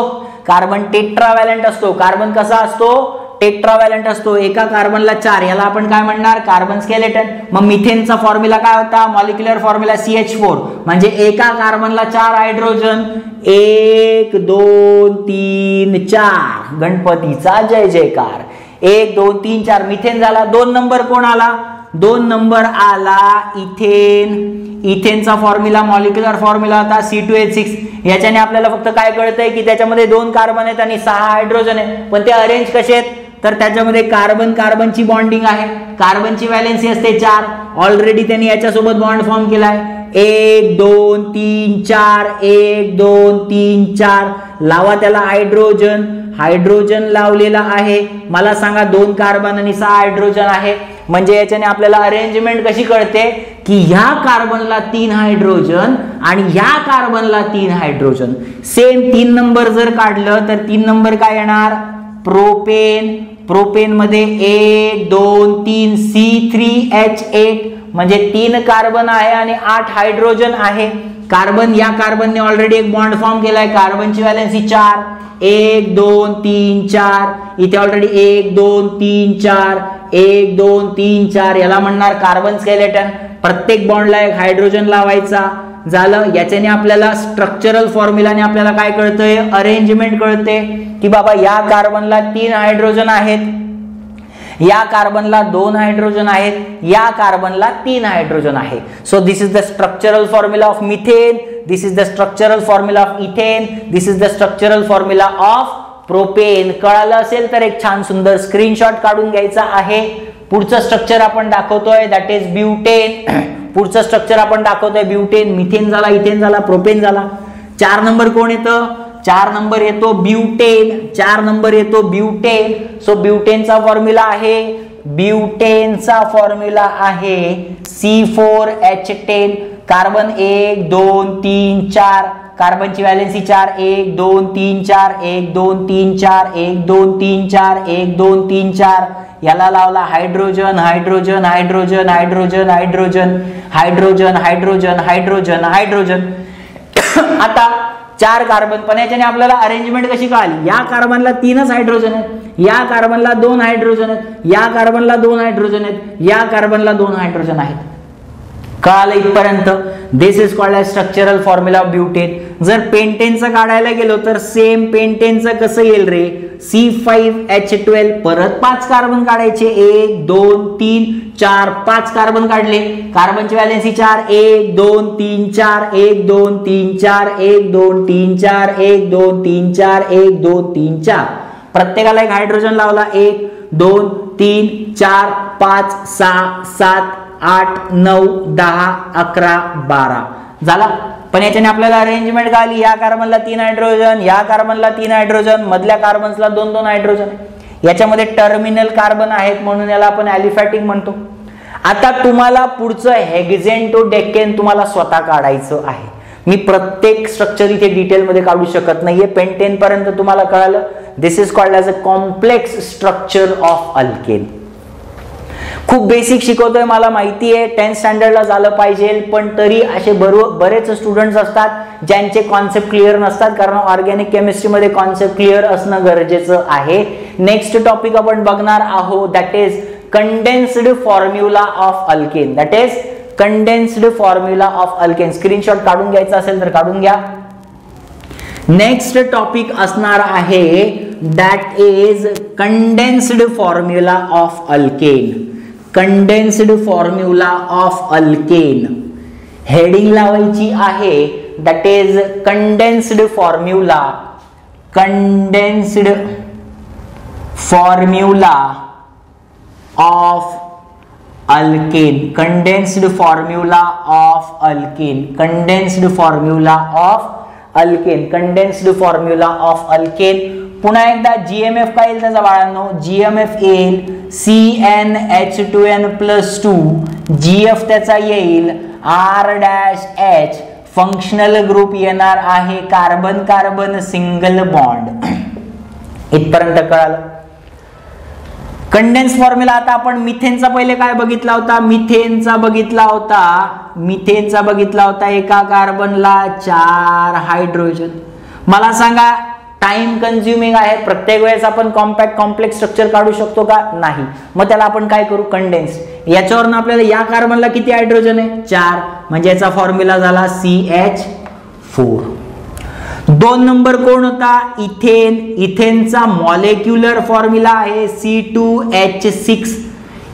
कार्बन टेट्राव्हॅलेंट असतो. कार्बन कसा असतो? टेट्राव्हॅलेंट असतो. एका कार्बनला 4. याला आपण काय म्हणणार? Carbon skeleton. मग मिथेनचा फॉर्म्युला काय होता? मॉलिक्युलर फॉर्म्युला CH4 म्हणजे एका कार्बनला 4 हायड्रोजन. 1 2 3 4. गणपतीचा जय जयकार. 1 2 3 4 मिथेन झाला. 2 नंबर कोण आला? 2 नंबर आला इथेन. इथेनचा फॉर्म्युला मॉलिक्युलर फॉर्म्युला होता C2H6. याच्याने आपल्याला फक्त काय कळतंय की त्याच्यामध्ये 2 कार्बन आहेत आणि 6 हायड्रोजन आहे. पण ते अरेंज कसे आहेत? तर त्याच्यामध्ये कार्बन कार्बनची बॉन्डिंग आहे. कार्बनची व्हॅलेन्सी असते 4. ऑलरेडी त्यांनी याच्यासोबत बॉन्ड फॉर्म केलाय. 1 2 3 4 1 2 3 4. लावा त्याला हायड्रोजन. हायड्रोजन लावलेला आहे. मला सांगा 2 कार्बन आणि 6 हायड्रोजन आहे. म्हणजे याच्याने आपल्याला अरेंजमेंट कशी कळते की ह्या कार्बनला 3 हायड्रोजन आणि ह्या कार्बनला 3 हायड्रोजन. सेम 3 नंबर जर काढलं तर 3 नंबर काय येणार? प्रोपेन. प्रोपेन मध्ये 1 2 3 C3H8 म्हणजे 3 कार्बन आहे आणि 8 हायड्रोजन आहे. कार्बन या कार्बनने ऑलरेडी एक बॉन्ड फॉर्म केलाय. कार्बनची व्हॅलेन्सी 4. 1 2 3 4. इथे ऑलरेडी 1 2 3 4 1 2 3 4. याला म्हणणार कार्बन स्केलेटन. प्रत्येक बॉन्डला एक हायड्रोजन लावायचा. झालं. याच्याने आपल्याला स्ट्रक्चरल फॉर्म्युलाने आपल्याला काय कळतंय? अरेंजमेंट कळते की बाबा या कार्बनला 3 हायड्रोजन आहेत, या कार्बनला 2 हायड्रोजन आहेत, या कार्बनला 3 हायड्रोजन आहे. So this is the structural formula of methane. This is the structural formula of ethane. This is the structural formula of propane. कळालं असेल तर एक छान सुंदर स्क्रीनशॉट काढून घ्यायचा आहे. पुढचं स्ट्रक्चर आपण दाखवतोय दॅट इज ब्युटेन. पुढचं स्ट्रक्चर आपण दाखवतोय ब्युटेन. मिथेन झाला, इथेन झाला, प्रोपेन झाला. 4 नंबर कोण येतं? 4 नंबर येतो ब्युटेन. 4 नंबर येतो ब्युटेन. सो ब्युटेनचा फॉर्म्युला आहे, ब्युटेनचा फॉर्म्युला आहे C4H10. कार्बन 1 2 3 4. कार्बनची व्हॅलेन्सी 4. 1 2 3 4 1 2 3 4 1 2 3 4 1 2 3 4. याला लावला hydrogen hydrogen hydrogen hydrogen hydrogen hydrogen hydrogen hydrogen hydrogen. आता 4 कार्बन, पण याच्याने आपल्याला अरेंजमेंट कशी कळाली? या कार्बनला 3च हायड्रोजन आहेत, या कार्बनला 2 हायड्रोजन आहेत, या कार्बनला 2 हायड्रोजन आहेत, या कार्बनला 2 हायड्रोजन आहेत. कळालं इथपर्यंत? This is called as structural formula of butane. जर पेंटेनचं काढायला गेलो तर सेम पेंटेनचं कसं येईल रे? C5H12. परत 5 कार्बन काढायचे. 1 2 3 4 5 कार्बन काढले. कार्बनची व्हॅलेन्सी 4. 1 2 3 4 1 2 3 4 1 2 3 4 1 2 3 4 1 2 3 4. प्रत्येकाला एक हायड्रोजन लावला. 1 2 3 4 5 6 7 8 9 10 11 12 झाला. पण याच्याने आपल्याला अरेंजमेंट कळाली. या कार्बनला 3 हायड्रोजन, या कार्बनला 3 हायड्रोजन, मधल्या कार्बन्सला 2-2 हायड्रोजन. याच्यामध्ये टर्मिनल कार्बन आहेत म्हणून याला आपण ॲलिफॅटिक म्हणतो. आता तुम्हाला पुढचं हेक्झेन टू डेकेन तुम्हाला स्वतः काढायचं आहे. मी प्रत्येक स्ट्रक्चर इथे डिटेलमध्ये काढू शकत नाहीये. पेंटेन पर्यंत तुम्हाला कळालं. This is called as a complex structure of alkane. खूप बेसिक शिकवतोय मला माहिती आहे, 10th स्टँडर्डला झालं पाहिजे, पण तरी असे बरेच स्टुडंट्स असतात ज्यांचे कॉन्सेप्ट क्लिअर नसतात, कारण ऑर्गॅनिक केमिस्ट्रीमध्ये कॉन्सेप्ट क्लिअर असणं गरजेचं आहे. नेक्स्ट टॉपिक आपण बघणार आहोत, that is condensed formula of alkane. That is condensed formula of alkane. Screenshot काढून घ्यायचा असेल तर काढून घ्या. नेक्स्ट टॉपिक असणार आहे that is condensed formula of alkane. Condensed formula of alkane heading लावायची आहे, that is condensed formula. Condensed formula of alkane. Condensed formula of alkane. Condensed formula of alkane. Condensed formula of alkane. पुन्हा एकदा GMF काय येईल त्याचा बाळांनो? GMF येईल CnH2n+2. GF त्याचा येईल R-H. फंक्शनल ग्रुप येणार आहे कार्बन कार्बन सिंगल बॉन्ड. इथपर्यंत कळालं. Condense formula. आता आपण मिथेनचा पहिले काय बघितला होता? मिथेनचा बघितला होता एका कार्बनला 4 हायड्रोजन. मला सांगा टाइम कन्झ्युमिंग आहे, प्रत्येक वेळेस आपण कॉम्पॅक्ट कॉम्प्लेक्स स्ट्रक्चर काढू शकतो का? नाही. मग त्याला आपण काय करू? कंडेन्स. याच्यावरून आपल्याला या कार्बनला किती हायड्रोजन आहे? 4, म्हणजे याचा फॉर्म्युला झाला CH4. 2 नंबर कोण होता? इथेन. इथेनचा मॉलिक्युलर फॉर्म्युला आहे C2H6.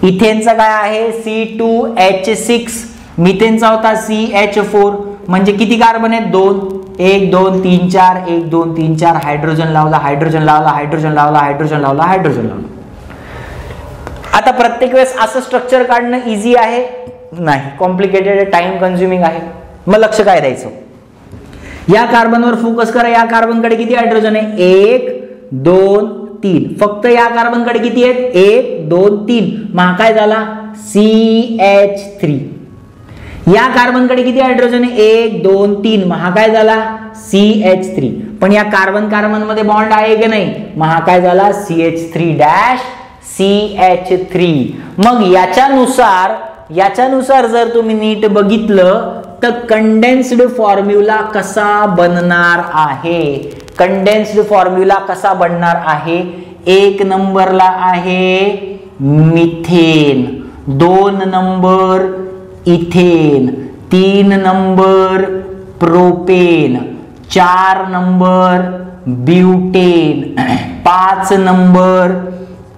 इथेनचा काय आहे? C2H6. मिथेनचा होता CH4. म्हणजे किती कार्बन आहेत? 2. 1 2 3 4 1 2 3 4. हायड्रोजन लावला, हायड्रोजन लावला, हायड्रोजन लावला, हायड्रोजन लावला, हायड्रोजन लावला. आता प्रत्येक वेळेस असं स्ट्रक्चर काढणं इझी आहे? नाही, कॉम्प्लिकेटेड, टाइम कन्झ्युमिंग आहे. मग लक्ष काय द्यायचं? या कार्बनवर फोकस करा. या कार्बनकडे किती हायड्रोजन आहे? 1 2 3. फक्त या कार्बनकडे किती आहेत? 1 2 3. मग काय झाला? CH3. या कार्बनकडे किती हायड्रोजन आहे? 1 2 3. मग हा काय झाला? CH3. पण या कार्बन कार्बन मध्ये बॉन्ड आहे की नाही? मग हा काय झाला? CH3- CH3. मग याच्यानुसार जर तुम्ही नीट बघितलं तर कंडेन्स्ड फॉर्म्युला कसा बनणार आहे? कंडेन्स्ड फॉर्म्युला कसा बनणार आहे? 1 नंबरला आहे methane, 2 number ethane, 3 number propane, 4 number butane, 5 number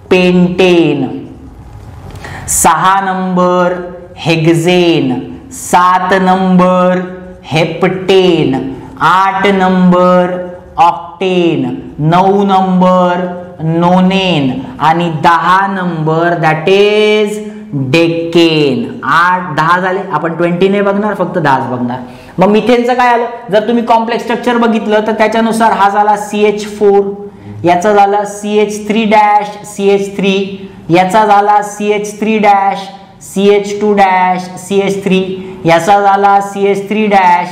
pentane, 6 number hexane, 7 number heptane, 8 number octane, 9 number नोनेन आणि 10 नंबर दॅट इज डेकेन. 8 10 झाले. आपण 20 नाही बघणार, फक्त 10 बघणार. मग मिथेनचं काय आलं? जर तुम्ही कॉम्प्लेक्स स्ट्रक्चर बघितलं तर त्याच्यानुसार हा झाला CH4, याचा झाला CH3- CH3, याचा झाला CH3- CH2- CH3, याचा झाला CH3-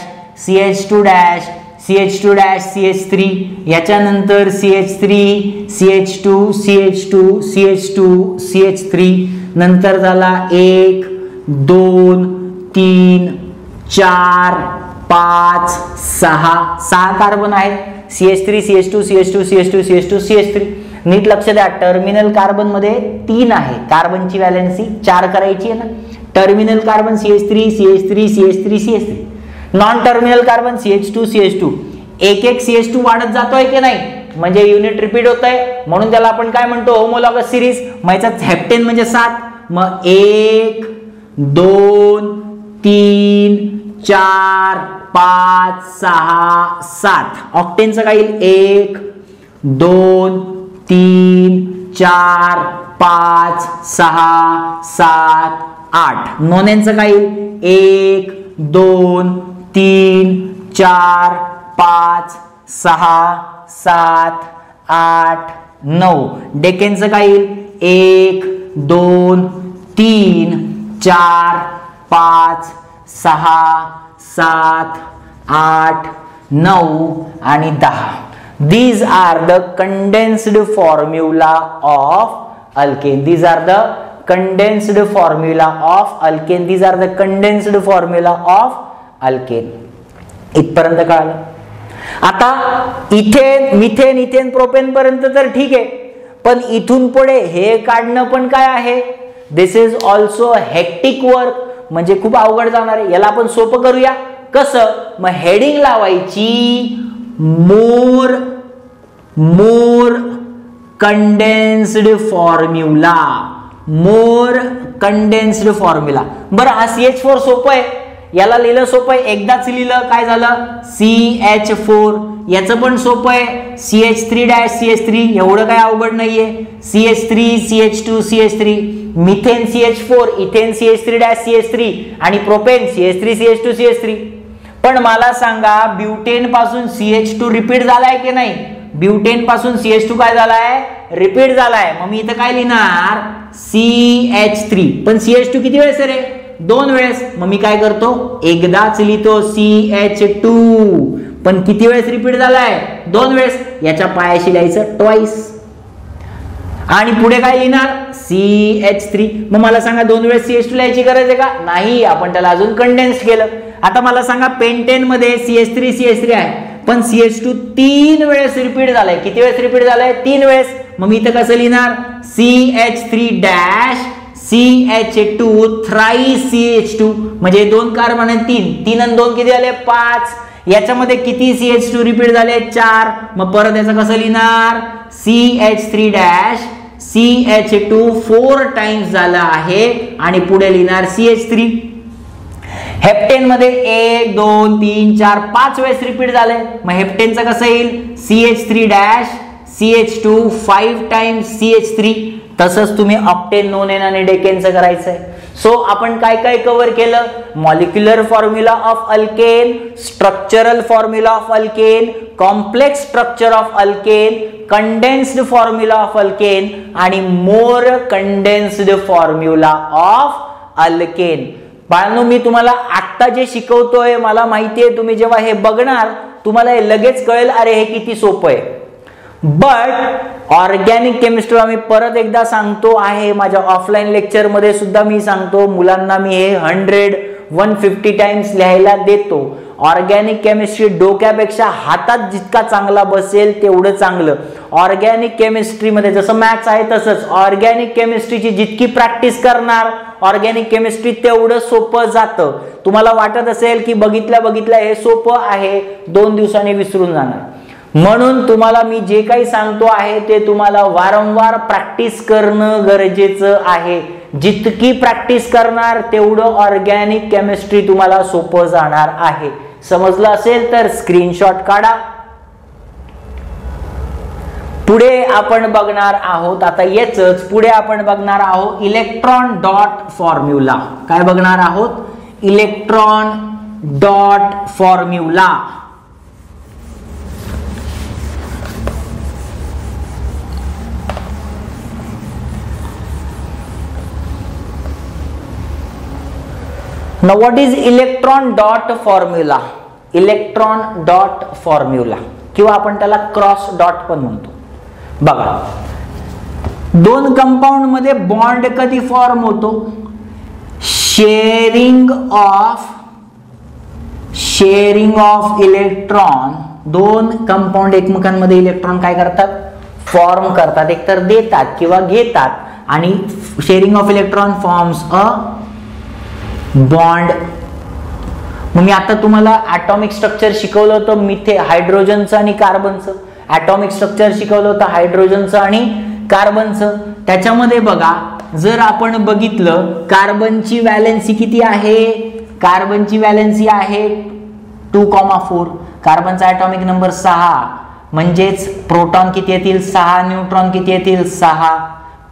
CH2- CH2- CH3, याच्यानंतर CH3 CH2 CH2 CH2 CH3, नंतर झाला 1 2 3 4 5 6 कार्बन आहेत. CH3 CH2 CH2 CH2 CH2 CH3. नीट लक्ष द्या, टर्मिनल कार्बन मध्ये 3 आहे. कार्बनची व्हॅलेन्सी 4 करायची आहे ना. Terminal carbon CH3 CH3 CH3 CH3. Non terminal carbon CH2 CH2. एक CH2 वाढत जातोय की नाही, म्हणजे युनिट रिपीट होत आहे, म्हणून त्याला आपण काय म्हणतो? Homologous series. मग याचा हेप्टेन म्हणजे 7. मग 1 2 3 4 5 6 7. ऑक्टेनचं काय येईल? 1 2 3 4 5 6 7 8. नोनेनचं काय येईल? 1 2 3 4 5 6 7 8 9. डेकेनचं काय येईल? 1 2 3 4 5 6 7 8, 9 आणि 10. These are the condensed formula of alkane. These are the condensed formula of alkane. These are the condensed formula of alkane. इथपर्यंत कळालं. आता इथेन, मिथेन, इथेन, प्रोपेन पर्यंत तर ठीक आहे, पण इथून पुढे हे काढणं पण काय आहे, दिस इज ऑल्सो हेक्टिक वर्क, म्हणजे खूप अवघड जाणार आहे. याला आपण सोपं करूया. कसं? मग हेडिंग लावायची मोर कंडेन्स्ड फॉर्म्युला. मोर कंडेन्स्ड फॉर्म्युला. बरं, हा CH4 सोपं आहे, याला लिहिलं सोपं आहे, एकदाच लिहिलं काय झालं CH4. याचं पण सोपं आहे CH3-CH3, एवढं काय अवघड नाहीये. CH3 CH2 CH3, methane CH4, ethane CH3-CH3 आणि प्रोपेन CH3 CH2 CH3. पण मला सांगा ब्युटेन पासून CH2 रिपीट झालाय की नाही? ब्युटेन पासून CH2 काय झालाय? रिपीट झालाय. मग मी इथं काय लिहिणार CH3. पण CH2 किती वेळेस रे? 2 वेळेस. मग मी काय करतो, एकदाच लिहितो CH2. पण किती वेळेस रिपीट झालाय? 2 वेळेस. याच्या पायाशी लिहायचं ट्वाइस. आणि पुढे काय लिहिणार CH3. मग मला सांगा 2 वेळेस CH2 लिहायची गरज आहे का? नाही, आपण त्याला अजून कंडेन्स केलं. आता मला सांगा पेंटेन मध्ये CH3 आहे, पण CH2 3 वेळेस रिपीट झालाय. किती वेळेस रिपीट झालाय? 3 वेळेस. मग मी इथं कसं लिहिणार CH3- CH2 थ्राइस CH2, म्हणजे 2 कार्बन आणि 3 आणि 2 किती झाले? 5. याच्यामध्ये किती CH2 रिपीट झाले? 4. मग परत याचं कसं लिहिणार CH3- CH2 4 टाइम्स झाला आहे आणि पुढे लिहिणार CH3. हेप्टेन मध्ये 1, 2, 3, 4, 5 वेळेस रिपीट झाले. मग हेप्टेनचं कसं येईल CH3- CH2 5 टाइम्स CH3. तसंच तुम्ही ऑक्टेन, नोनेन आणि डेकेनचं करायचंय. सो आपण काय काय कव्हर केलं? Molecular formula of alkane, structural formula of alkane, complex structure of alkane, condensed formula of alkane आणि मोर कंडेन्स्ड फॉर्म्युला ऑफ अल्केन. बाळांनो, मी तुम्हाला आत्ता जे शिकवतोय मला माहितीये तुम्ही जेव्हा हे बघणार तुम्हाला हे लगेच कळेल, अरे हे किती सोपं आहे. बट ऑर्गॅनिक केमिस्ट्री आम्ही परत एकदा सांगतो आहे, माझ्या ऑफलाईन लेक्चर मध्ये सुद्धा मी सांगतो, मुलांना मी हे 100-150 टाइम्स लिहायला देतो. ऑर्गॅनिक केमिस्ट्री डोक्यापेक्षा हातात जितका चांगला बसेल तेवढं चांगलं. ऑर्गॅनिक केमिस्ट्रीमध्ये जसं मॅथ्स आहे तसंच ऑर्गॅनिक केमिस्ट्रीची जितकी प्रॅक्टिस करणार ऑर्गॅनिक केमिस्ट्री तेवढं सोपं जातं. तुम्हाला वाटत असेल की बघितल्या हे सोपं आहे, 2 दिवसांनी विसरून जाणार. म्हणून तुम्हाला मी जे काही सांगतो आहे ते तुम्हाला वारंवार प्रॅक्टिस करणं गरजेचं आहे. जितकी प्रॅक्टिस करणार तेवढं ऑर्गॅनिक केमिस्ट्री तुम्हाला सोपं जाणार आहे. समजलं असेल तर स्क्रीनशॉट काढा. पुढे आपण बघणार आहोत, आता याच पुढे आपण बघणार आहोत इलेक्ट्रॉन डॉट फॉर्म्युला. काय बघणार आहोत? Electron dot formula. Now what is electron dot formula? Electron dot formula किंवा आपण त्याला क्रॉस डॉट पण म्हणतो. बघा, 2 कंपाऊंड मध्ये बॉन्ड कधी फॉर्म होतो? Sharing of electron. 2 कंपाऊंड एकमेकांमध्ये इलेक्ट्रॉन काय करतात? फॉर्म करतात, एकतर देतात किंवा घेतात. आणि sharing of electron forms a bond. मग मी आता तुम्हाला ॲटॉमिक स्ट्रक्चर शिकवलं होतं हायड्रोजनचं आणि कार्बनचं. ॲटॉमिक स्ट्रक्चर शिकवलं होतं हायड्रोजनचं आणि कार्बनचं. त्याच्यामध्ये बघा, जर आपण बघितलं कार्बनची व्हॅलेन्सी किती आहे? कार्बनची व्हॅलेन्सी आहे 2,4. कार्बनचा ॲटॉमिक नंबर 6. म्हणजेच प्रोटॉन किती येतील? 6. न्यूट्रॉन किती येतील? 6.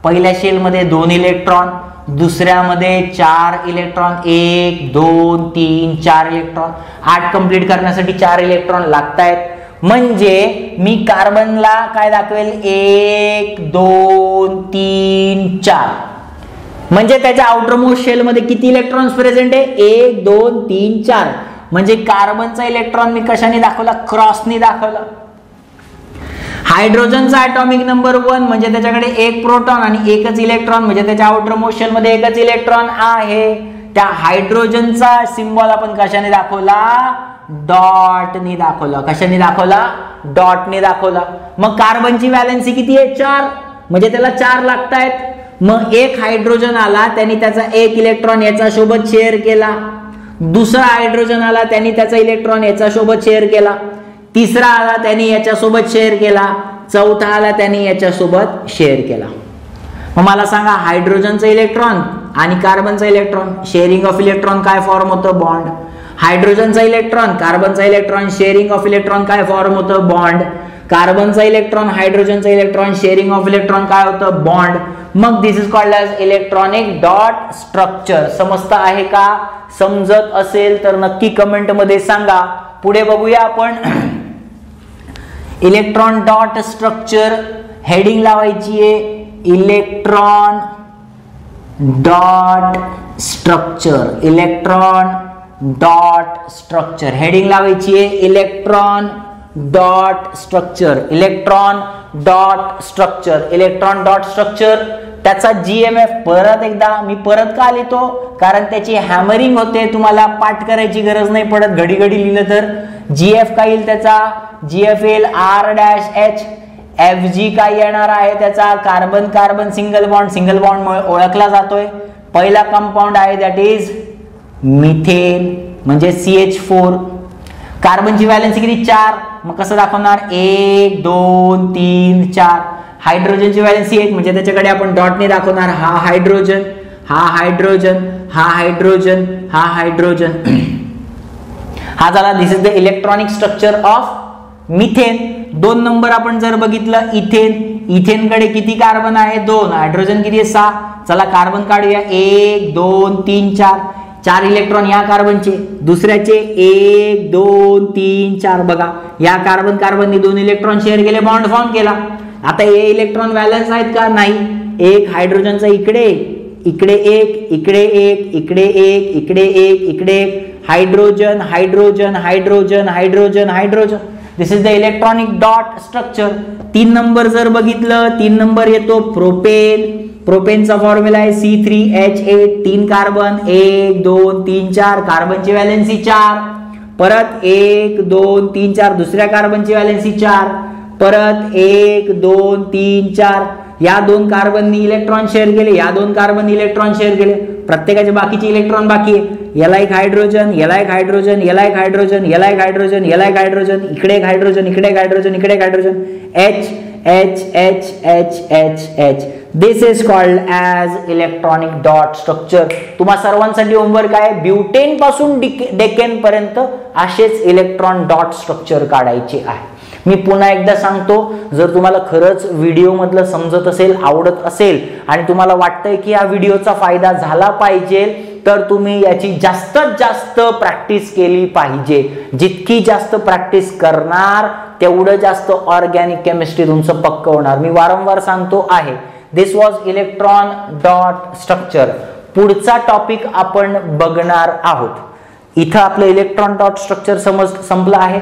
पहिल्या शेलमध्ये 2 इलेक्ट्रॉन, दुसऱ्यामध्ये 4 इलेक्ट्रॉन. 1, 2, 3, 4 इलेक्ट्रॉन. 8 कंप्लीट करण्यासाठी 4 इलेक्ट्रॉन लागतायत. म्हणजे मी कार्बनला काय दाखवेल? 1, 2, 3, 4. म्हणजे त्याच्या आउटर मोस्ट शेल मध्ये किती इलेक्ट्रॉन्स प्रेझेंट आहे? 1, 2, 3, 4. म्हणजे कार्बनचा इलेक्ट्रॉन मी कशाने दाखवला, क्रॉसने दाखवला. हायड्रोजनचा ॲटॉमिक नंबर 1 म्हणजे त्याच्याकडे एक प्रोटॉन आणि एकच इलेक्ट्रॉन, म्हणजे त्याच्या आउटर मोशन मध्ये एकच इलेक्ट्रॉन आहे. त्या हायड्रोजनचा सिम्बॉल आपण कशाने दाखवला, डॉटने दाखवला. कशाने दाखवला, डॉटने दाखवला. मग कार्बनची व्हॅलेन्सी किती आहे, 4, म्हणजे त्याला 4 लागतायत. मग एक हायड्रोजन आला, त्यांनी त्याचा एक इलेक्ट्रॉन याच्या सोबत शेअर केला. दुसरा हायड्रोजन आला, त्यांनी त्याचा इलेक्ट्रॉन याच्या सोबत शेअर केला. तिसरा आला, त्यांनी याच्या सोबत शेअर केला. चौथा आला, त्यांनी याच्या सोबत शेअर केला. मग मला सांगा, हायड्रोजनचा इलेक्ट्रॉन आणि कार्बनचा इलेक्ट्रॉन शेअरिंग ऑफ इलेक्ट्रॉन काय फॉर्म होतं, बॉन्ड. हायड्रोजनचा इलेक्ट्रॉन कार्बनचा इलेक्ट्रॉन शेअरिंग ऑफ इलेक्ट्रॉन काय फॉर्म होतं, बॉन्ड. कार्बनचा इलेक्ट्रॉन हायड्रोजनचा इलेक्ट्रॉन शेअरिंग ऑफ इलेक्ट्रॉन काय होतं, बॉन्ड. मग this is called as electronic dot structure. समजतं आहे का? समजत असेल तर नक्की कमेंट मध्ये सांगा. पुढे बघूया आपण. इलेक्ट्रॉन डॉट स्ट्रक्चर हेडिंग लावायची आहे, electron dot structure. Electron dot structure heading लावायची आहे, electron dot structure. Electron dot structure. Electron dot structure त्याचा जीएमएफ परत एकदा मी परत का लिहितो, कारण त्याची हॅमरिंग होते, तुम्हाला पाठ करायची गरज नाही पडत. घडी घडी लिहिलं तर जीएफ काय येईल त्याचा, जीएफ येईल R-H. FG काय येणार आहे त्याचा, कार्बन कार्बन सिंगल बॉन्ड मुळे ओळखला जातोय. पहिला कंपाऊंड आहे दॅट इज मिथेन म्हणजे CH4. कार्बनची व्हॅलेन्सी किती, 4. मग कसं दाखवणार, 1 2 3 4. हायड्रोजनची व्हॅलेन्सी 1 म्हणजे त्याच्याकडे आपण डॉटने दाखवणार, हा हायड्रोजन, हा हायड्रोजन, हा हायड्रोजन, हा हायड्रोजन. हा झाला. This is the electronic structure of methane. 2 number आपण जर बघितलं, इथेन. इथेन कडे किती कार्बन आहे, 2. हायड्रोजन किती आहे, 6. चला कार्बन काढूया, 1 2 3 4. 4 इलेक्ट्रॉन या कार्बनचे, दुसऱ्याचे 1 2 3 4. बघा या कार्बन कार्बनने 2 इलेक्ट्रॉन शेअर केले, बॉन्ड फॉर्म केला. आता हे इलेक्ट्रॉन बॅलन्स आहेत का, नाही. एक हायड्रोजनचा इकडे, इकडे एक, इकडे एक, इकडे एक, इकडे एक, इकडे एक. Hydrogen hydrogen hydrogen hydrogen hydrogen. This is the electronic dot structure. 3 number जर बघितलं, 3 नंबर येतो प्रोपेन. प्रोपेनचा फॉर्म्युला आहे C3H8. 3 कार्बन, 1 2 3 4. कार्बनची व्हॅलेन्सी 4. परत 1 2 3 4. दुसऱ्या कार्बनची व्हॅलेन्सी 4. परत 1 2 3 4. या 2 कार्बननी इलेक्ट्रॉन शेअर केले, या 2 कार्बन इलेक्ट्रॉन शेअर केले. प्रत्येकाचे बाकीचे इलेक्ट्रॉन बाकी आहे. याला एक हायड्रोजन, याला एक हायड्रोजन, याला एक हायड्रोजन, याला एक हायड्रोजन, याला एक हायड्रोजन, इकडे एक हायड्रोजन, इकडे एक हायड्रोजन, इकडे एक hydrogen. H H H H H H. This is called as electronic dot structure. तुम्हा सर्वांसाठी होमवर्क आहे, ब्युटेन पासून डेकेन पर्यंत असेच इलेक्ट्रॉन डॉट स्ट्रक्चर काढायचे आहे. मी पुन्हा एकदा सांगतो, जर तुम्हाला खरंच व्हिडिओ मधलं समजत असेल, आवडत असेल आणि तुम्हाला वाटतंय की या व्हिडिओचा फायदा झाला पाहिजे, तर तुम्ही याची जास्तीत जास्त प्रॅक्टिस केली पाहिजे. जितकी जास्त प्रॅक्टिस करणार तेवढं जास्त ऑर्गॅनिक केमिस्ट्री तुमचं पक्क होणार. मी वारंवार सांगतो आहे. दिस वॉज इलेक्ट्रॉन डॉट स्ट्रक्चर. पुढचा टॉपिक आपण बघणार आहोत. इथं आपलं इलेक्ट्रॉन डॉट स्ट्रक्चर संपलं आहे.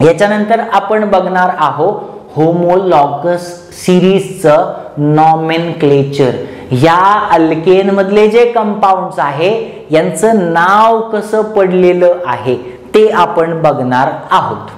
याच्यानंतर आपण बघणार आहोत होमोलॉगस सिरीजचं नॉमेनक्लेचर. या अल्केन मधले जे कंपाऊंड्स आहे यांचं नाव कसं पडलेलं आहे ते आपण बघणार आहोत.